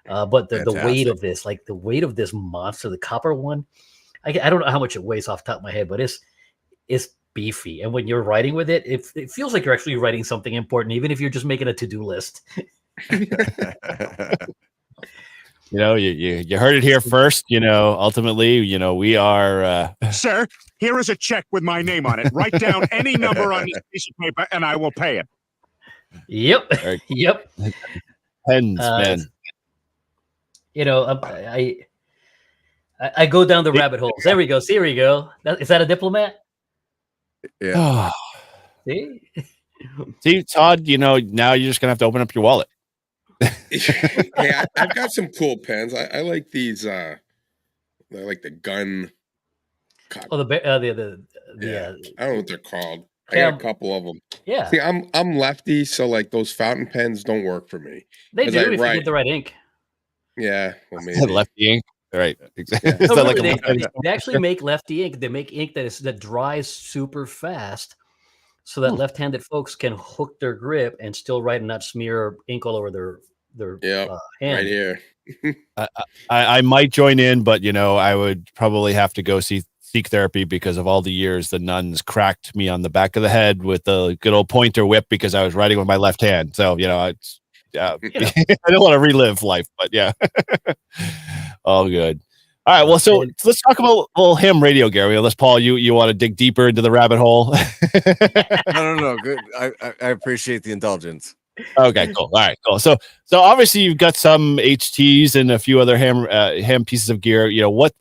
Speaker 4: But the weight of this, like the weight of this monster, the copper one, I don't know how much it weighs off the top of my head, but it's beefy. And when you're writing with it, it feels like you're actually writing something important, even if you're just making a to-do list.
Speaker 1: You know, you heard it here first. You know, ultimately, you know, we are.
Speaker 6: Sir, here is a check with my name on it. Write down any number on this piece of paper, and I will pay it.
Speaker 4: Yep. Yep.
Speaker 1: Pens, man.
Speaker 4: You know, I go down the rabbit holes. There we go. See, here we go. Is that a diplomat?
Speaker 2: Yeah.
Speaker 1: See, Todd, you know, now you're just going to have to open up your wallet.
Speaker 3: Hey, I've got some cool pens. I like these. I like the gun.
Speaker 4: Oh, the
Speaker 3: I don't know what they're called. I got a couple of them.
Speaker 4: Yeah.
Speaker 3: See, I'm lefty, so like those fountain pens don't work for me.
Speaker 4: They do if you get the right ink.
Speaker 3: Yeah, well, maybe
Speaker 1: lefty ink. Right. Exactly.
Speaker 3: Yeah.
Speaker 4: No, really, they actually make lefty ink. They make ink that dries super fast, so that left-handed folks can hook their grip and still write and not smear ink all over their hand.
Speaker 3: right here.
Speaker 1: I might join in, but you know, I would probably have to go seek therapy because of all the years the nuns cracked me on the back of the head with the good old pointer whip because I was writing with my left hand. So you know, it's I don't want to relive life, but yeah, all good. All right, well, so let's talk about a little ham radio, Gary. Unless Paul, you want to dig deeper into the rabbit hole?
Speaker 2: I don't know. Good. I appreciate the indulgence.
Speaker 1: Okay, cool. All right, cool. So obviously you've got some HTs and a few other ham pieces of gear. You know, what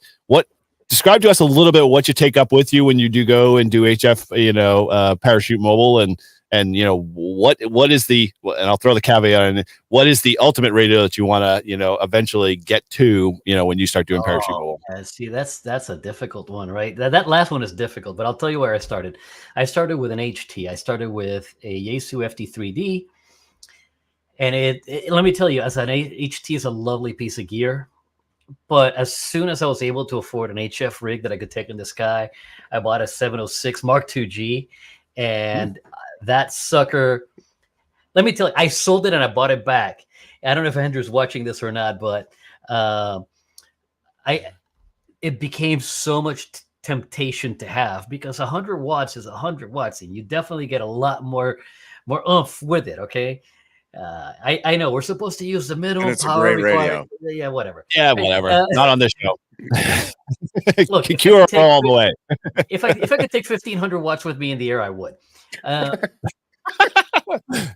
Speaker 1: describe to us a little bit what you take up with you when you do go and do HF, you know, parachute mobile and you know what is the, and I'll throw the caveat in, what is the ultimate radio that you want to, you know, eventually get to, you know, when you start doing parachute mobile?
Speaker 4: See, that's a difficult one, right? That last one is difficult, but I'll tell you where I started. I started with an HT. I started with a Yaesu FD3D. And it let me tell you, as an HT is a lovely piece of gear. But as soon as I was able to afford an HF rig that I could take in the sky, I bought a 706 Mark II G. And that sucker, let me tell you, I sold it and I bought it back. I don't know if Andrew's watching this or not, but it became so much temptation to have because 100 watts is 100 watts, and you definitely get a lot more oomph with it. Okay. I know we're supposed to use the minimum power required. Yeah, whatever.
Speaker 1: Yeah, whatever. Not on this show.
Speaker 4: Look,
Speaker 1: Cure all the way.
Speaker 4: if I could take 1,500 watts with me in the air, I would.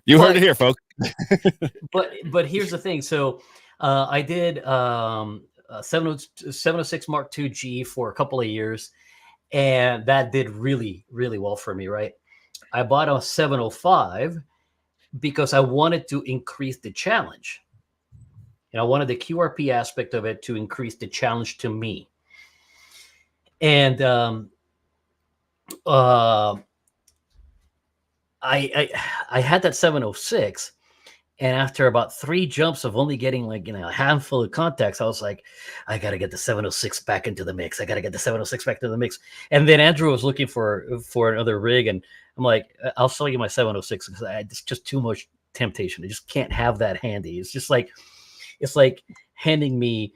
Speaker 1: You heard it here, folks.
Speaker 4: but here's the thing. So I did 706 Mark II G for a couple of years, and that did really, really well for me. Right. I bought a 705. Because I wanted to increase the challenge. And I wanted the QRP aspect of it to increase the challenge to me. And I had that 706. And after about 3 jumps of only getting like, you know, a handful of contacts, I was like, I got to get the 706 back into the mix. And then Andrew was looking for another rig. And I'm like, I'll sell you my 706 because it's just too much temptation. I just can't have that handy. It's like handing me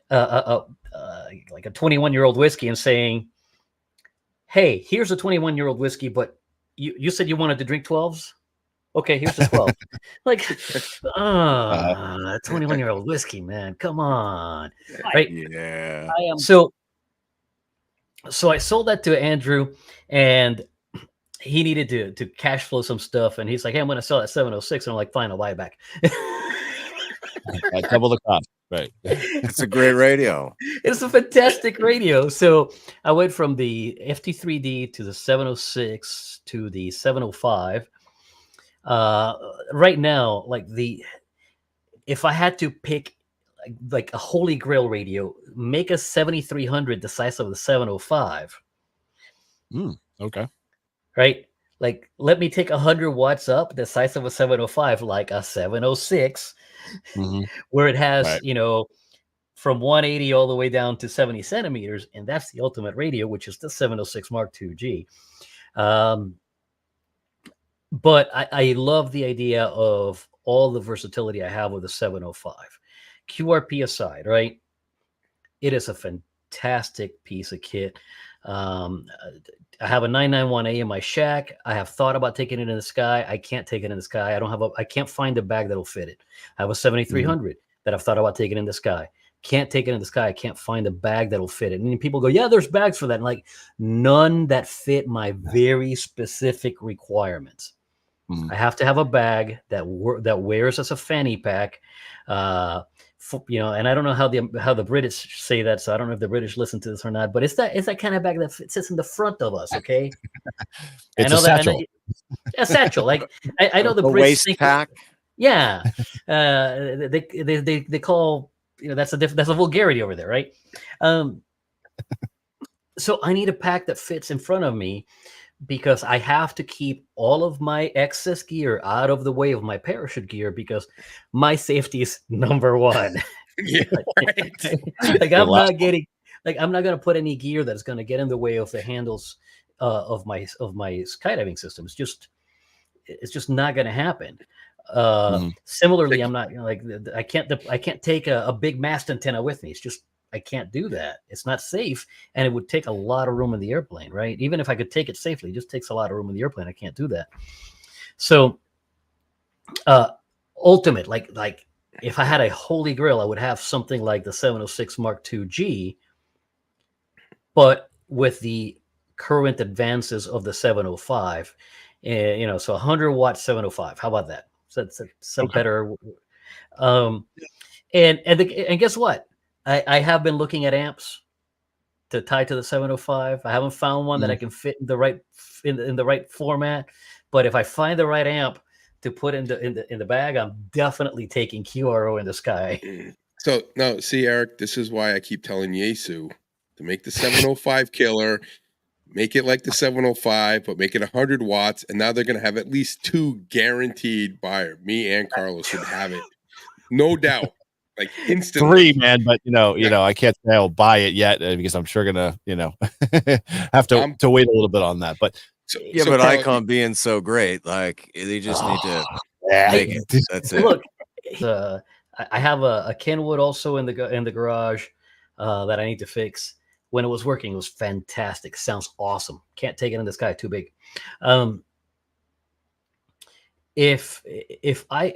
Speaker 4: like a 21-year-old whiskey and saying, hey, here's a 21-year-old whiskey, but you said you wanted to drink 12s? Okay, here's the 12. Like, 21-year-old whiskey, man. Come on. Right?
Speaker 2: Yeah.
Speaker 4: So So I sold that to Andrew, and he needed to cash flow some stuff, and he's like, "Hey, I'm going to sell that 706," and I'm like, "Fine, I'll buy it back."
Speaker 1: Double the cost, right?
Speaker 2: It's a great radio.
Speaker 4: It's a fantastic radio. So I went from the FT3D to the 706 to the 705. Right now, if I had to pick like a holy grail radio, make a 7300 the size of the 705.
Speaker 1: Okay.
Speaker 4: Right? Like, let me take 100 watts up the size of a 705, like a 706, where it has,
Speaker 1: Right.
Speaker 4: From 180 all the way down to 70 centimeters. And that's the ultimate radio, which is the 706 Mark II-G. But I love the idea of all the versatility I have with the 705. QRP aside, right? It is a fantastic piece of kit. I have a 991A in my shack. I have thought about taking it in the sky. I can't take it in the sky. I can't find a bag that'll fit it. I have a 7300 that I've thought about taking in the sky. Can't take it in the sky. I can't find a bag that'll fit it. And people go, yeah, there's bags for that. And like, none that fit my very specific requirements. I have to have a bag that wears as a fanny pack. And I don't know how the British say that, so I don't know if the British listen to this or not. But it's that kind of bag that sits in the front of us. Okay,
Speaker 1: it's a satchel.
Speaker 4: A satchel. Like I know the
Speaker 2: British
Speaker 4: waist
Speaker 2: pack.
Speaker 4: Yeah, they call that's a vulgarity over there, right? So I need a pack that fits in front of me, because I have to keep all of my excess gear out of the way of my parachute gear, because my safety is number one.
Speaker 3: Yeah, right.
Speaker 4: I'm not going to put any gear that's going to get in the way of the handles of my skydiving system. It's just not going to happen. Similarly, I'm not I can't take a big mast antenna with me. It's just, I can't do that. It's not safe, and it would take a lot of room in the airplane, right? Even if I could take it safely, it just takes a lot of room in the airplane. I can't do that. So, ultimate, like if I had a holy grail, I would have something like the 706 Mark II-G, but with the current advances of the 705, so 100 watt 705. How about that? So that's some better. And guess what? I have been looking at amps to tie to the 705. I haven't found one that I can fit in the right format. But if I find the right amp to put in the bag, I'm definitely taking QRO in the sky.
Speaker 3: So no, see, Eric, this is why I keep telling Yesu to make the 705 killer, make it like the 705, but make it 100 watts. And now they're going to have at least 2 guaranteed buyer. Me and Carlos would have it, no doubt. Like instantly.
Speaker 1: 3, man, but I can't say I'll buy it yet because I'm sure gonna, have to wait a little bit on that. But
Speaker 2: but Carlos, Icon being so great, like they just need to make it. That's it.
Speaker 4: Look, I have a Kenwood also in the garage that I need to fix. When it was working, it was fantastic. Sounds awesome. Can't take it in the sky, too big. If I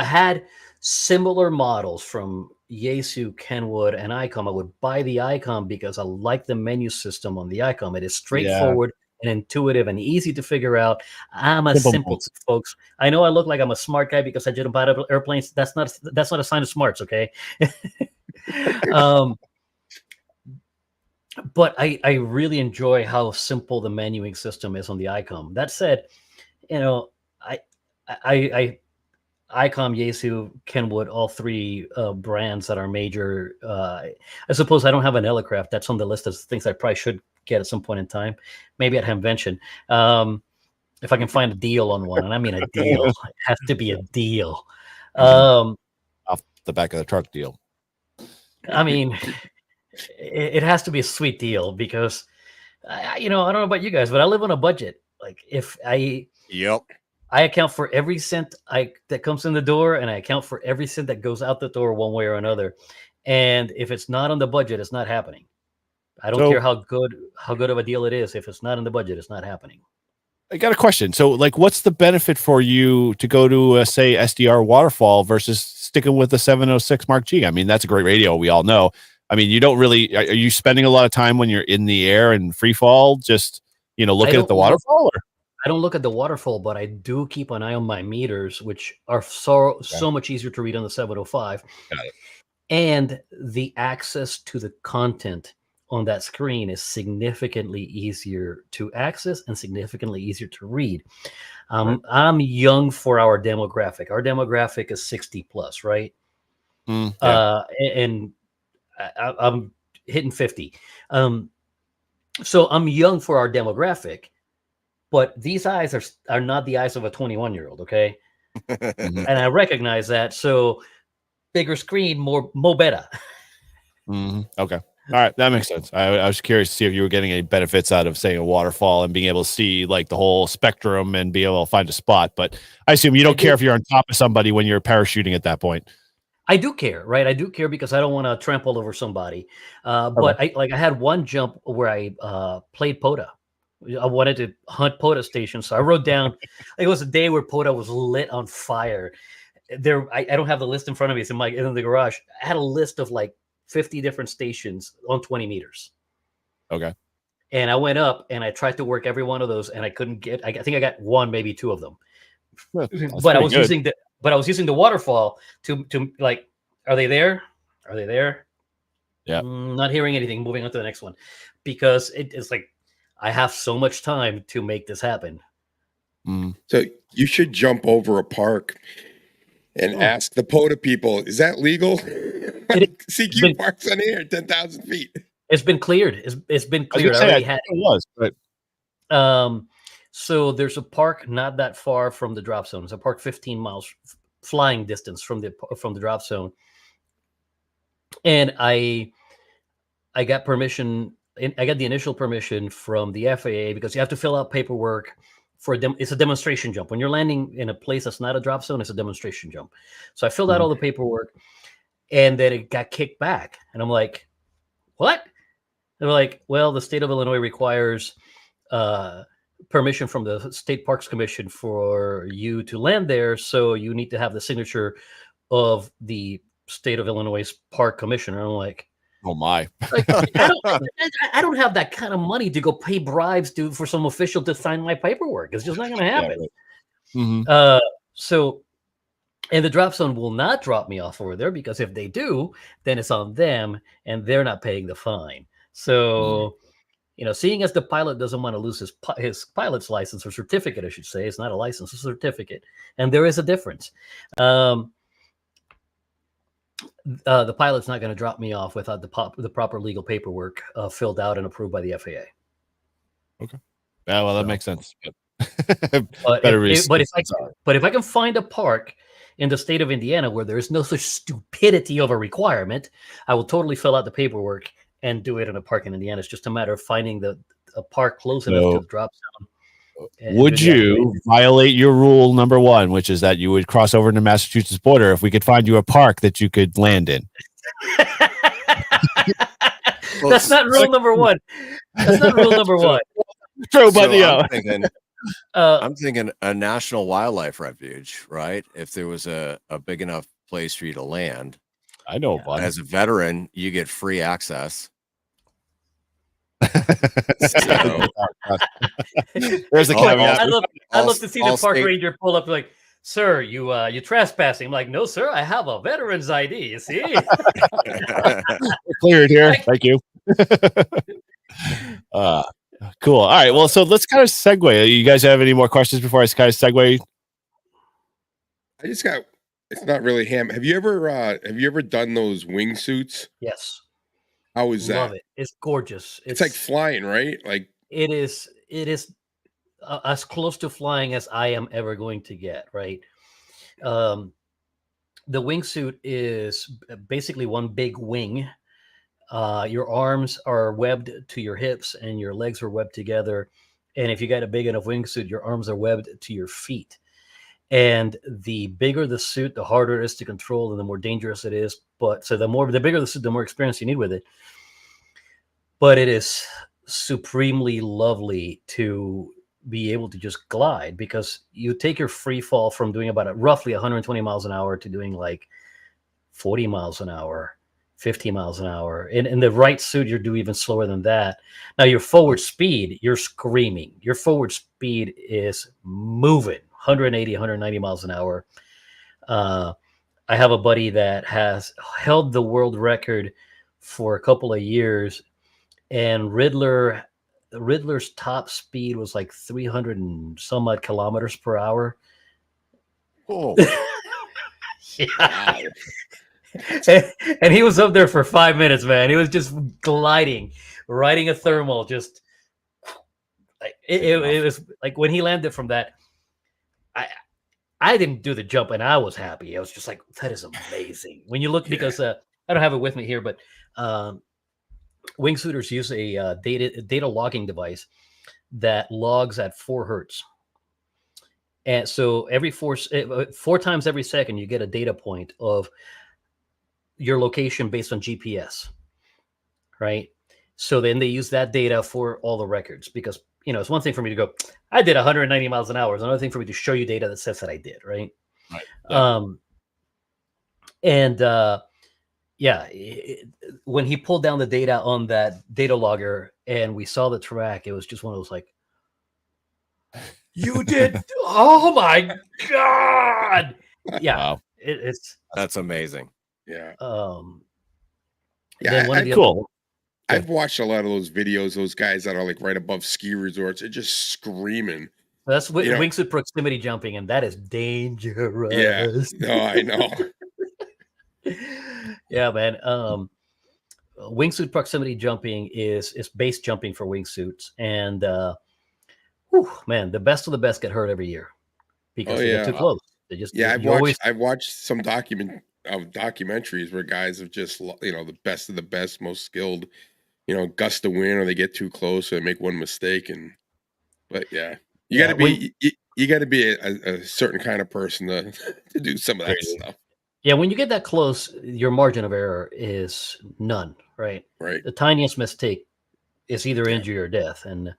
Speaker 4: had similar models from Yaesu, Kenwood, and ICOM, I would buy the ICOM because I like the menu system on the ICOM. It is straightforward and intuitive and easy to figure out. I'm a simple folks. I know I look like I'm a smart guy because I jump out of airplanes. That's not a sign of smarts, okay? But I really enjoy how simple the menuing system is on the ICOM. That said, ICOM, Yaesu, Kenwood, all 3 brands that are major. I suppose I don't have an Elecraft. That's on the list of things I probably should get at some point in time. Maybe at Hamvention. If I can find a deal on one, and I mean a deal. It has to be a deal.
Speaker 1: Off the back of the truck deal.
Speaker 4: I mean, it has to be a sweet deal because, I don't know about you guys, but I live on a budget. Like if I account for every cent that comes in the door, and I account for every cent that goes out the door one way or another. And if it's not on the budget, it's not happening. I don't care how good of a deal it is. If it's not in the budget, it's not happening.
Speaker 1: I got a question. So, what's the benefit for you to go to, say, SDR Waterfall versus sticking with the 706 Mark G? I mean, that's a great radio. We all know. I mean, you don't really. Are you spending a lot of time when you're in the air and free fall, just looking at the waterfall? Or?
Speaker 4: I don't look at the waterfall, but I do keep an eye on my meters, which are so much easier to read on the 705.
Speaker 1: Got it.
Speaker 4: And the access to the content on that screen is significantly easier to access and significantly easier to read. I'm young for our demographic. Our demographic is 60 plus, right? And I'm hitting 50. So I'm young for our demographic, but these eyes are not the eyes of a 21-year-old, okay? And I recognize that. So bigger screen, more better.
Speaker 1: Okay. All right. That makes sense. I was curious to see if you were getting any benefits out of, say, a waterfall and being able to see like the whole spectrum and be able to find a spot. But I assume you don't care if you're on top of somebody when you're parachuting at that point.
Speaker 4: I do care, right? I do care because I don't want to trample over somebody. But I had one jump where I played POTA. I wanted to hunt POTA stations. So I wrote down, it was a day where POTA was lit on fire. I don't have the list in front of me. It's in the garage. I had a list of like 50 different stations on 20 meters.
Speaker 1: Okay.
Speaker 4: And I went up and I tried to work every one of those, and I couldn't get. I think I got one, maybe two of them. But I was using the waterfall to like, are they there? Are they there?
Speaker 1: Yeah.
Speaker 4: Not hearing anything. Moving on to the next one, because it's like I have so much time to make this happen.
Speaker 3: So you should jump over a park and ask the POTA people, is that legal? CQ parks on here, 10,000 feet.
Speaker 4: It's been cleared. It's been cleared. I already had
Speaker 1: it. Was, but
Speaker 4: so there's a park not that far from the drop zone. It's a park 15 miles flying distance from the drop zone. And I got permission. I got the initial permission from the FAA because you have to fill out paperwork for it's a demonstration jump. When you're landing in a place that's not a drop zone, it's a demonstration jump. So I filled out all the paperwork, and then it got kicked back. And I'm like, what? They're like, well, the state of Illinois requires permission from the State Parks Commission for you to land there. So you need to have the signature of the state of Illinois Park Commissioner. And I'm like,
Speaker 1: oh my!
Speaker 4: Like, I don't have that kind of money to go pay bribes for some official to sign my paperwork. It's just not going to happen.
Speaker 1: Yeah, right.
Speaker 4: So, and the drop zone will not drop me off over there, because if they do, then it's on them, and they're not paying the fine. So, seeing as the pilot doesn't want to lose his pilot's license or certificate, I should say, it's not a license, it's a certificate, and there is a difference. The pilot's not going to drop me off without the proper legal paperwork filled out and approved by the FAA.
Speaker 1: Okay. Yeah, well, that makes sense.
Speaker 4: But if I can find a park in the state of Indiana where there is no such stupidity of a requirement, I will totally fill out the paperwork and do it in a park in Indiana. It's just a matter of finding a park close enough to the drop zone.
Speaker 1: Would you violate your rule number 1, which is that you would cross over into Massachusetts border if we could find you a park that you could land in?
Speaker 4: That's not rule number 1. That's not rule number 1.
Speaker 1: True, but
Speaker 2: I'm thinking a national wildlife refuge, right? If there was a big enough place for you to land.
Speaker 1: I know about
Speaker 2: as a veteran, you get free access.
Speaker 1: There's a caveat.
Speaker 4: I love to see the park ranger pull up like, sir, you travespassing. I'm like, no, sir, I have a veteran's ID. You see,
Speaker 1: cleared here. Thank you. Cool. All right. Well, so let's kind of segue. You guys have any more questions before I kind of segue?
Speaker 3: I just got. It's not really ham. Have you ever done those wingsuits?
Speaker 4: Yes.
Speaker 3: How is that?
Speaker 4: Love it. It's gorgeous.
Speaker 3: It's like flying, right? Like
Speaker 4: it is as close to flying as I am ever going to get, right? The wingsuit is basically one big wing. Your arms are webbed to your hips and your legs are webbed together. And if you got a big enough wingsuit, your arms are webbed to your feet. And the bigger the suit, the harder it is to control and the more dangerous it is. But so the bigger the suit, the more experience you need with it. But it is supremely lovely to be able to just glide, because you take your free fall from doing about roughly 120 miles an hour to doing like 40 miles an hour. 50 miles an hour. In the right suit, you're doing even slower than that. Now, your forward speed, you're screaming. Your forward speed is moving 180, 190 miles an hour. I have a buddy that has held the world record for a couple of years, and Riddler's top speed was like 300 and some odd kilometers per hour.
Speaker 2: Oh,
Speaker 4: Yeah. And he was up there for 5 minutes, man. He was just gliding, riding a thermal. Just it was like when he landed from that. I didn't do the jump, and I was happy. I was just like, that is amazing. When you look, because I don't have it with me here, but wingsuiters use a data logging device that logs at 4 hertz. And so every 4 times every second, you get a data point of your location based on GPS, right? So then they use that data for all the records, because it's one thing for me to go, I did 190 miles an hour. It's another thing for me to show you data that says that I did, right?
Speaker 1: Right.
Speaker 4: Yeah. When he pulled down the data on that data logger and we saw the track, it was just one of those like, you did, oh my God. Yeah.
Speaker 1: Wow.
Speaker 2: that's amazing.
Speaker 3: Yeah.
Speaker 4: Then one of the
Speaker 1: cool.
Speaker 3: I've watched a lot of those videos, those guys that are like right above ski resorts. They're just screaming.
Speaker 4: That's what wingsuit proximity jumping, and that is dangerous.
Speaker 3: Yeah. No, I know.
Speaker 4: Yeah, man. Wingsuit proximity jumping is base jumping for wingsuits, and man, the best of the best get hurt every year because they get too close. They just
Speaker 3: I've watched some documentaries where guys have just the best of the best, most skilled, gust of wind, or they get too close or they make one mistake, but yeah, you got to be a certain kind of person to do some of that stuff.
Speaker 4: Yeah, when you get that close, your margin of error is none, right?
Speaker 3: Right.
Speaker 4: The tiniest mistake is either injury or death. And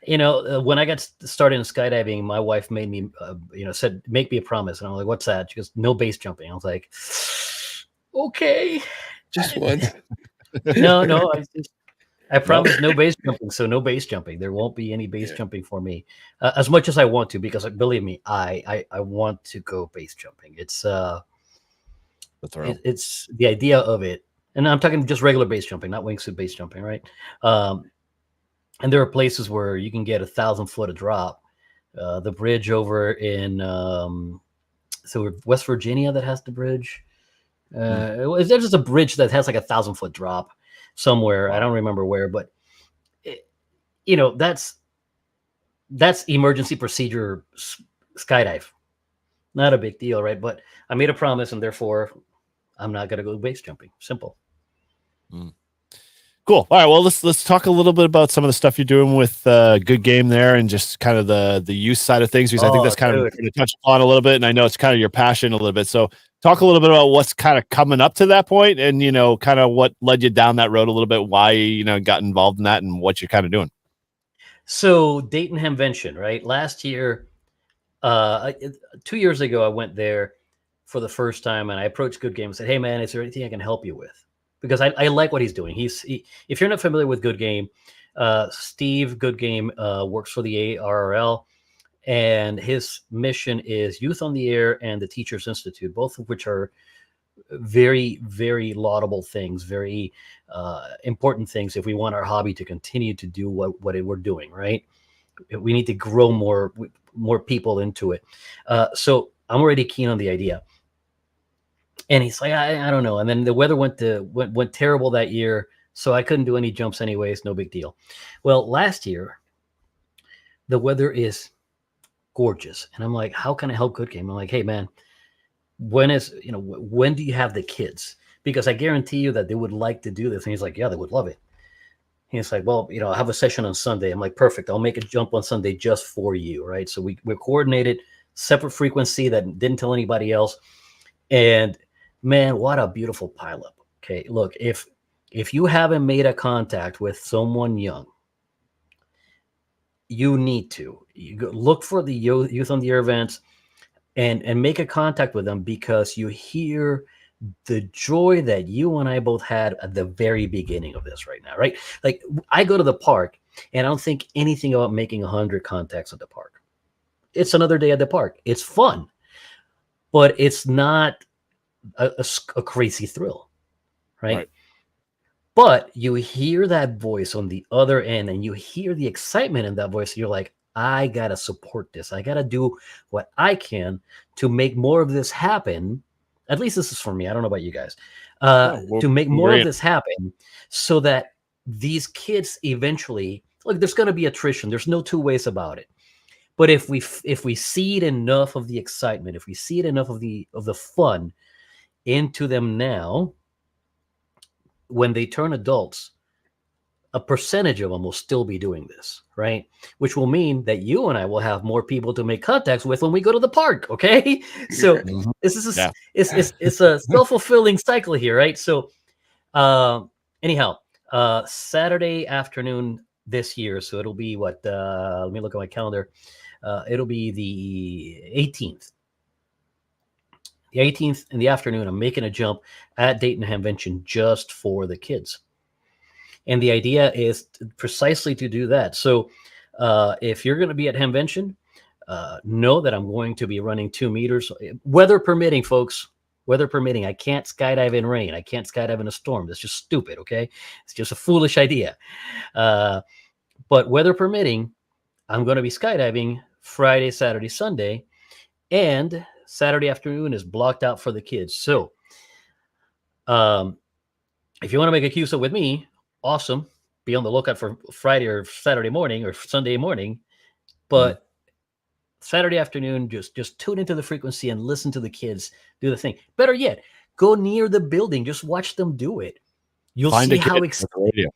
Speaker 4: when I got started in skydiving, my wife made me, said, make me a promise. And I'm like, what's that? She goes, no base jumping. I was like, okay.
Speaker 3: Just once.
Speaker 4: No, I promised no base jumping. So no base jumping. There won't be any base jumping for me as much as I want to, because believe me, I want to go base jumping. It's it's the idea of it. And I'm talking just regular base jumping, not wingsuit base jumping, right? And there are places where you can get 1,000 foot a drop. The bridge over in West Virginia that has the bridge. There's just a bridge that has like 1,000 foot drop somewhere. Wow. I don't remember where, but that's emergency procedure skydive. Not a big deal, right? But I made a promise, and therefore I'm not going to go base jumping. Simple.
Speaker 1: Cool. All right. Well, let's talk a little bit about some of the stuff you're doing with Good Game there, and just kind of the use side of things, because I think that's kind of going to touch upon a little bit, and I know it's kind of your passion a little bit. So talk a little bit about what's kind of coming up to that point, and kind of what led you down that road a little bit, why got involved in that, and what you're kind of doing.
Speaker 4: So Dayton Hamvention, right? Last year, 2 years ago, I went there for the first time, and I approached Good Game and said, hey man, is there anything I can help you with? Because I like what he's doing. If you're not familiar with Good Game, Steve Good Game works for the ARRL, and his mission is Youth on the Air and the Teachers Institute, both of which are very, very laudable things, very important things if we want our hobby to continue to do what we're doing, right? We need to grow more people into it. So I'm already keen on the idea. And he's like, I don't know. And then the weather went terrible that year, so I couldn't do any jumps anyways. No big deal. Well, last year, the weather is gorgeous. And I'm like, how can I help Good Game? I'm like, hey, man, when do you have the kids? Because I guarantee you that they would like to do this. And he's like, yeah, they would love it. He's like, well, I have a session on Sunday. I'm like, perfect. I'll make a jump on Sunday just for you, right? So we coordinated, separate frequency that didn't tell anybody else. And man, what a beautiful pileup. Okay, look, if you haven't made a contact with someone young, you need to. You go look for the Youth on the Air events and make a contact with them, because you hear the joy that you and I both had at the very beginning of this right now, right? Like I go to the park and I don't think anything about making 100 contacts at the park. It's another day at the park. It's fun, but it's not a crazy thrill, right? But you hear that voice on the other end and you hear the excitement in that voice. You're like, I got to support this. I got to do what I can to make more of this happen. At least this is for me. I don't know about you guys. To make more of this happen so that these kids eventually, look, there's going to be attrition. There's no two ways about it. But if we seed enough of the excitement, if we seed enough of the fun into them now, when they turn adults, a percentage of them will still be doing this, right? Which will mean that you and I will have more people to make contacts with when we go to the park. Okay, so this is it's a self-fulfilling cycle here, right? So, anyhow, Saturday afternoon this year, so it'll be what? Let me look at my calendar. It'll be the 18th. The 18th in the afternoon, I'm making a jump at Dayton Hamvention just for the kids. And the idea is precisely to do that. So if you're going to be at Hamvention, know that I'm going to be running 2 meters, weather permitting, folks. Weather permitting. I can't skydive in rain. I can't skydive in a storm. That's just stupid, okay? It's just a foolish idea. But weather permitting, I'm going to be skydiving Friday, Saturday, Sunday, and Saturday afternoon is blocked out for the kids. So if you want to make a QSO with me, awesome. Be on the lookout for Friday or Saturday morning or Sunday morning. But Saturday afternoon, just tune into the frequency and listen to the kids do the thing. Better yet, go near the building. Just watch them do it. You'll see how excited.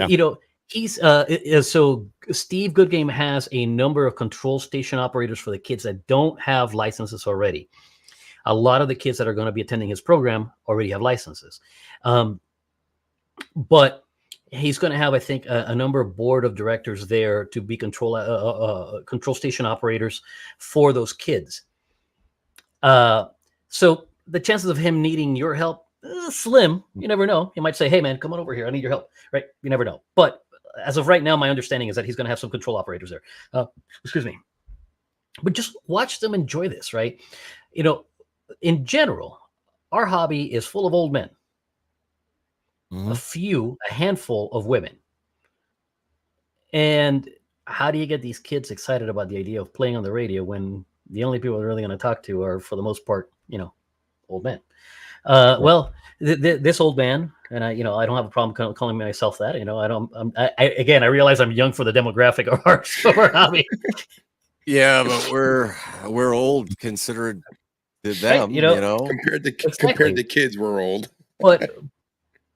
Speaker 4: You know, he's so Steve Goodgame has a number of control station operators for the kids that don't have licenses already. A lot of the kids that are going to be attending his program already have licenses. But he's going to have, I think, a number of board of directors there to be control station operators for those kids. So the chances of him needing your help, slim. You never know. He might say, hey, man, come on over here. I need your help. Right? You never know. But as of right now, my understanding is that he's going to have some control operators there. Excuse me. But just watch them enjoy this, right? You know, in general, our hobby is full of old men. A handful of women. And how do you get these kids excited about the idea of playing on the radio when the only people they're really going to talk to are, for the most part, you know, old men? Well, this old man, and I don't have a problem calling myself that. You know, I realize I'm young for the demographic of our hobby.
Speaker 2: Yeah, but we're old considered to them. Right,
Speaker 3: you know, compared to kids, we're old.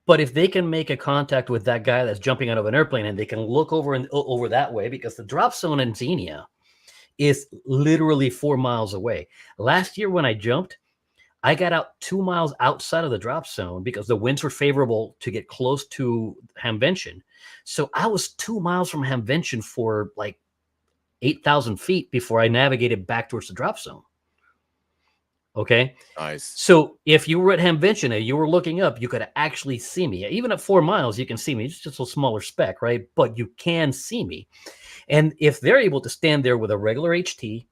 Speaker 4: But if they can make a contact with that guy that's jumping out of an airplane and they can look over that way, because the drop zone in Xenia is literally 4 miles away. Last year when I jumped, I got out 2 miles outside of the drop zone because the winds were favorable to get close to Hamvention. So I was 2 miles from Hamvention for like 8,000 feet before I navigated back towards the drop zone. Okay.
Speaker 2: Nice.
Speaker 4: So if you were at Hamvention and you were looking up, you could actually see me. Even at 4 miles, you can see me. It's just a smaller speck, right? But you can see me. And if they're able to stand there with a regular HT,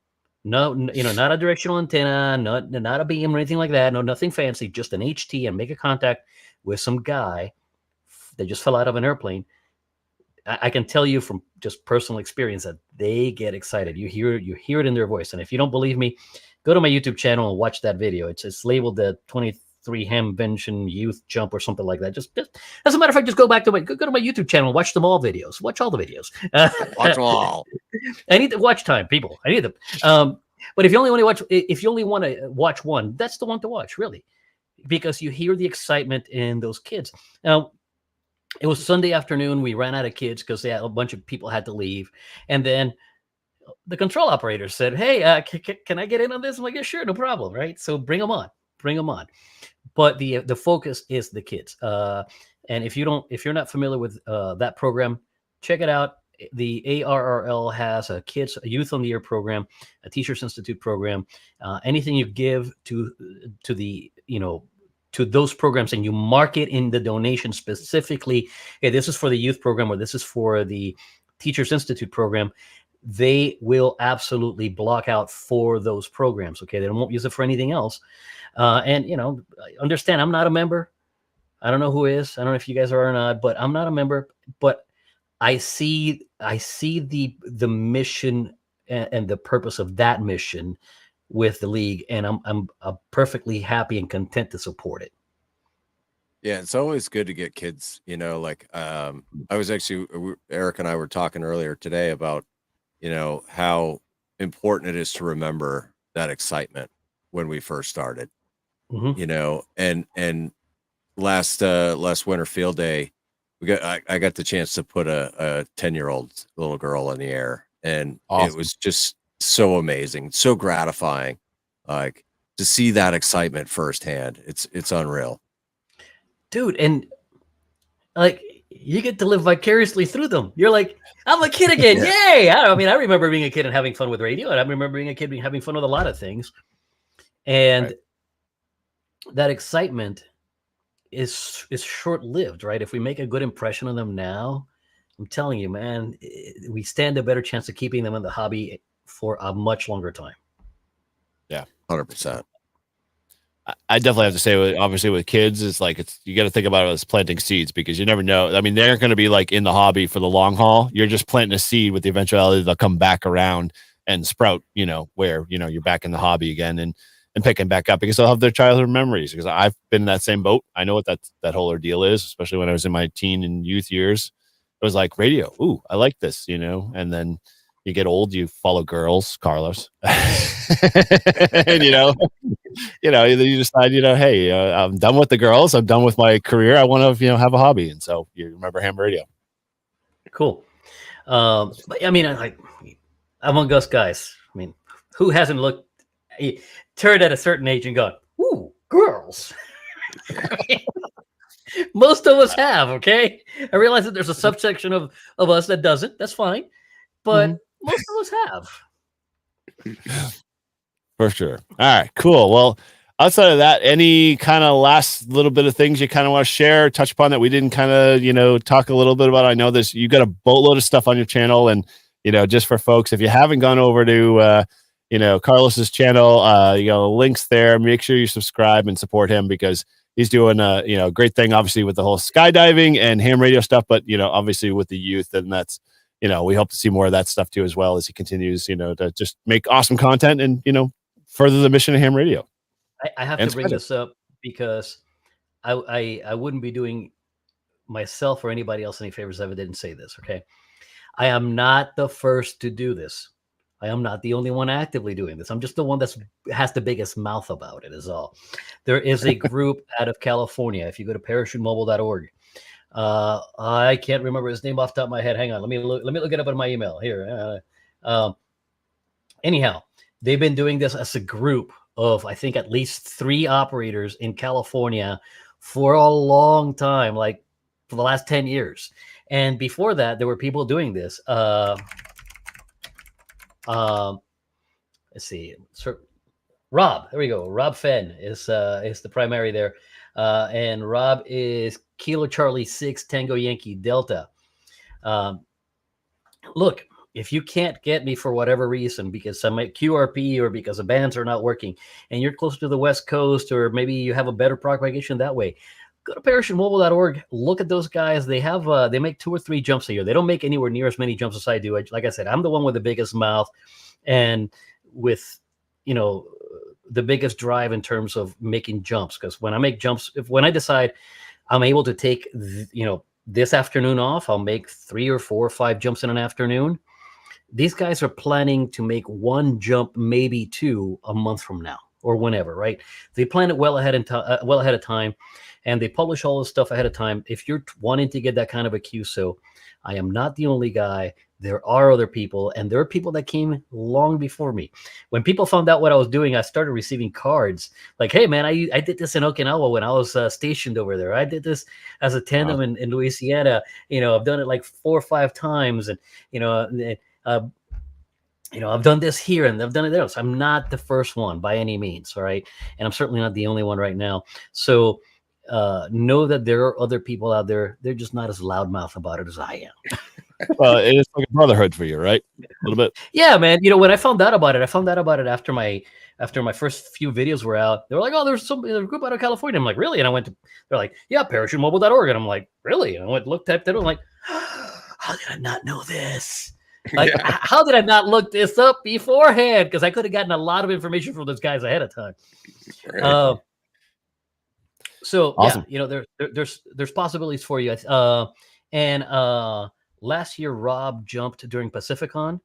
Speaker 4: not a directional antenna, not a beam or anything like that, nothing fancy, just an HT, and make a contact with some guy that just fell out of an airplane, I can tell you from just personal experience that they get excited. You hear it in their voice. And if you don't believe me, go to my YouTube channel and watch that video. It's labeled the 23 Hamvention Youth Jump or something like that. Just as a matter of fact, just go to my YouTube channel and watch them all videos. Watch all the videos.
Speaker 2: Watch them all.
Speaker 4: I need the watch time, people. I need them. But if you only want to watch one, that's the one to watch, really, because you hear the excitement in those kids. Now, it was Sunday afternoon. We ran out of kids because a bunch of people had to leave, and then the control operator said, hey, can I get in on this? I'm like, yeah, sure, no problem, right? So bring them on. But the focus is the kids. And if you're not familiar with that program, check it out. The ARRL has a Youth on the Air program, a Teachers Institute program. Anything you give to the to those programs and you mark it in the donation specifically, hey, this is for the youth program or this is for the Teachers Institute program, they will absolutely block out for those programs. Okay, they won't use it for anything else. And understand, I'm not a member. I don't know who is. I don't know if you guys are or not, but I'm not a member. But I see the mission and the purpose of that mission with the league, and I'm perfectly happy and content to support it.
Speaker 2: Yeah, it's always good to get kids, I was actually, Eric and I were talking earlier today about, how important it is to remember that excitement when we first started, and last winter field day, I got the chance to put a 10-year-old little girl in the air, and
Speaker 1: Awesome.
Speaker 2: It was just so amazing, so gratifying, like to see that excitement firsthand. It's unreal.
Speaker 4: Dude, and like you get to live vicariously through them. You're like, I'm a kid again.
Speaker 2: Yeah.
Speaker 4: Yay. I mean, I remember being a kid and having fun with radio, and I remember being a kid having fun with a lot of things. And that excitement is short-lived, right? If we make a good impression on them now, I'm telling you, man, we stand a better chance of keeping them in the hobby for a much longer time.
Speaker 2: Yeah, 100%.
Speaker 1: I definitely have to say, obviously with kids, you got to think about it as planting seeds, because you never know. I mean, they're going to be like in the hobby for the long haul. You're just planting a seed with the eventuality they'll come back around and sprout, where, you're back in the hobby again and picking back up, because they'll have their childhood memories. Because I've been in that same boat. I know what that whole ordeal is, especially when I was in my teen and youth years. It was like radio. Ooh, I like this, and then you get old, you follow girls, Carlos, and you decide, hey, I'm done with the girls. I'm done with my career. I want to, have a hobby. And so you remember ham radio.
Speaker 4: Cool. But I mean, like among us guys, I mean, who hasn't turned at a certain age and gone, ooh, girls? Most of us have. Okay. I realize that there's a subsection of us that doesn't. That's fine. But most of us have.
Speaker 1: For sure. All right, cool. Well, outside of that, any kind of last little bit of things you kind of want to share, touch upon that we didn't kind of, talk a little bit about? I know you got a boatload of stuff on your channel, and, just for folks, if you haven't gone over to, Carlos's channel, links there, make sure you subscribe and support him, because he's doing a, great thing, obviously, with the whole skydiving and ham radio stuff, but, obviously with the youth, and that's, we hope to see more of that stuff too, as well, as he continues, to just make awesome content and, further the mission of ham radio.
Speaker 4: I have to bring this up because I wouldn't be doing myself or anybody else any favors if I didn't say this. Okay. I am not the first to do this. I am not the only one actively doing this. I'm just the one that has the biggest mouth about it, is all. There is a group out of California. If you go to parachutemobile.org, I can't remember his name off the top of my head. Hang on. Let me look it up in my email here. Anyhow, they've been doing this as a group of, I think, at least 3 operators in California for a long time, like for the last 10 years. And before that, there were people doing this. Let's see. Rob, there we go. Rob Fenn is the primary there. And Rob is Kilo Charlie 6 Tango Yankee Delta. Look, if you can't get me for whatever reason, because I'm at QRP or because the bands are not working, and you're closer to the West Coast, or maybe you have a better propagation that way, go to parachutemobile.org. Look at those guys. They have they make 2 or 3 jumps a year. They don't make anywhere near as many jumps as I do. Like I said, I'm the one with the biggest mouth and with the biggest drive in terms of making jumps. Because when I make jumps, when I decide I'm able to take this afternoon off, I'll make 3 or 4 or 5 jumps in an afternoon. These guys are planning to make 1 jump, maybe 2 a month from now or whenever, right? They plan it well ahead of time, and they publish all this stuff ahead of time. If you're wanting to get that kind of a QSO, I am not the only guy. There are other people, and there are people that came long before me. When people found out what I was doing, I started receiving cards like, hey, man, I did this in Okinawa when I was stationed over there. I did this as a tandem in Louisiana. I've done it like 4 or 5 times. And, I've done this here and I've done it there. So I'm not the first one by any means. All right. And I'm certainly not the only one right now. So know that there are other people out there. They're just not as loudmouth about it as I am.
Speaker 1: Well, it is like a brotherhood for you, right? A little bit.
Speaker 4: Yeah, man. When I found out about it after my first few videos were out. They were like, "Oh, there's a group out of California." I'm like, "Really?" And I went to, they're like, "Yeah, parachutmobile.org." And I'm like, "Really?" And I went typed it. I'm like, "How did I not know this? Like, how did I not look this up beforehand? Because I could have gotten a lot of information from those guys ahead of time."
Speaker 3: Right.
Speaker 4: So
Speaker 1: Awesome.
Speaker 4: yeah, there's possibilities for you. And last year Rob jumped during Pacificon,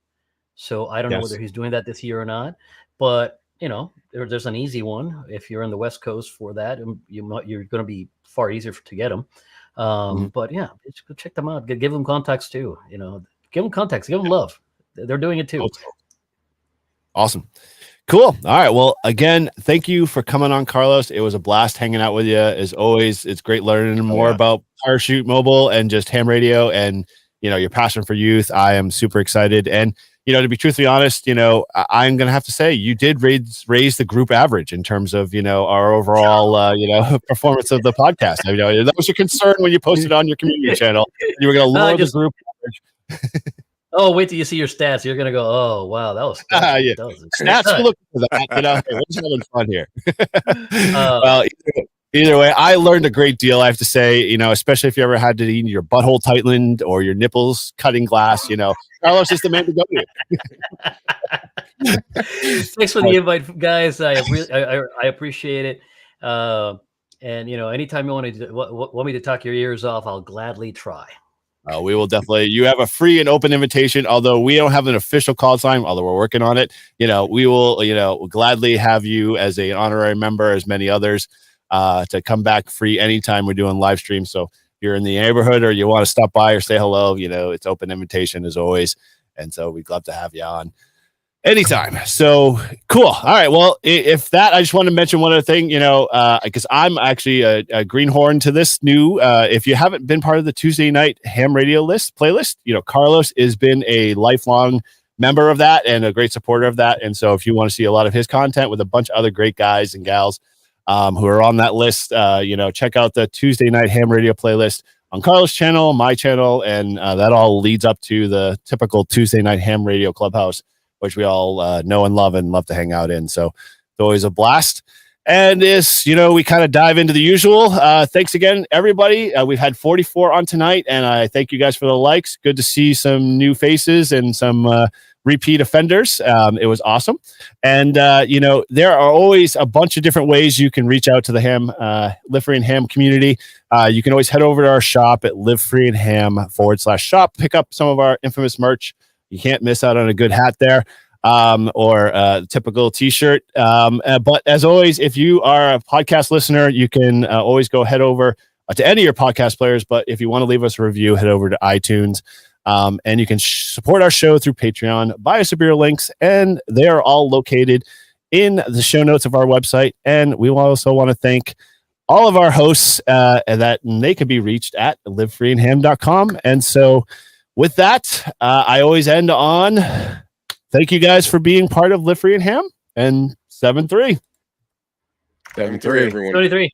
Speaker 4: so I don't know whether he's doing that this year or not. But there's an easy one if you're on the West Coast for that. You're going to be far easier to get them. But yeah, just go check them out. Give them contacts too. Give them contacts. Give them love. They're doing it too.
Speaker 1: Awesome. Cool. All right. Well, again, thank you for coming on, Carlos. It was a blast hanging out with you. As always, it's great learning more about Parachute Mobile and just ham radio and, your passion for youth. I am super excited. And, to be truthfully honest, I'm going to have to say you did raise the group average in terms of, our overall, performance of the podcast. That was your concern when you posted on your community channel. You were going to lower the group average.
Speaker 4: Oh, wait till you see your stats. You're gonna go, "Oh, wow, that was
Speaker 1: yeah. Stats. We'll look for that. Hey, we're just having fun here." Well, either way, I learned a great deal. I have to say, especially if you ever had to eat your butthole tightened or your nipples cutting glass. Carlos is the man to go to.
Speaker 4: Thanks for the invite, guys. I appreciate it. And anytime you want me to talk your ears off, I'll gladly try.
Speaker 1: We will definitely. You have a free and open invitation, although we don't have an official call time, although we're working on it. We will, gladly have you as an honorary member, as many others, to come back free anytime we're doing live streams. So if you're in the neighborhood or you want to stop by or say hello, it's open invitation as always. And so we'd love to have you on anytime. So cool. All right. Well, if that, I just want to mention one other thing, because I'm actually a greenhorn to this new, if you haven't been part of the Tuesday night ham radio playlist, Carlos has been a lifelong member of that and a great supporter of that. And so if you want to see a lot of his content with a bunch of other great guys and gals who are on that list, check out the Tuesday night ham radio playlist on Carlos' channel, my channel, and that all leads up to the typical Tuesday night ham radio clubhouse, which we all know and love to hang out in. So it's always a blast. And this, we kind of dive into the usual. Thanks again, everybody. We've had 44 on tonight, and I thank you guys for the likes. Good to see some new faces and some repeat offenders. It was awesome. And, there are always a bunch of different ways you can reach out to the Live Free and Ham community. You can always head over to our shop at livefreeandham.com/shop. Pick up some of our infamous merch. You can't miss out on a good hat there or a typical t-shirt. But as always, if you are a podcast listener, you can always go head over to any of your podcast players. But if you want to leave us a review, head over to iTunes. And you can support our show through Patreon, buy us a beer links, and they are all located in the show notes of our website. And we also want to thank all of our hosts that they can be reached at livefreeandham.com. And so with that, I always end on thank you guys for being part of Live Free and Ham and 7-3.
Speaker 3: 7-3, everyone.
Speaker 4: 23.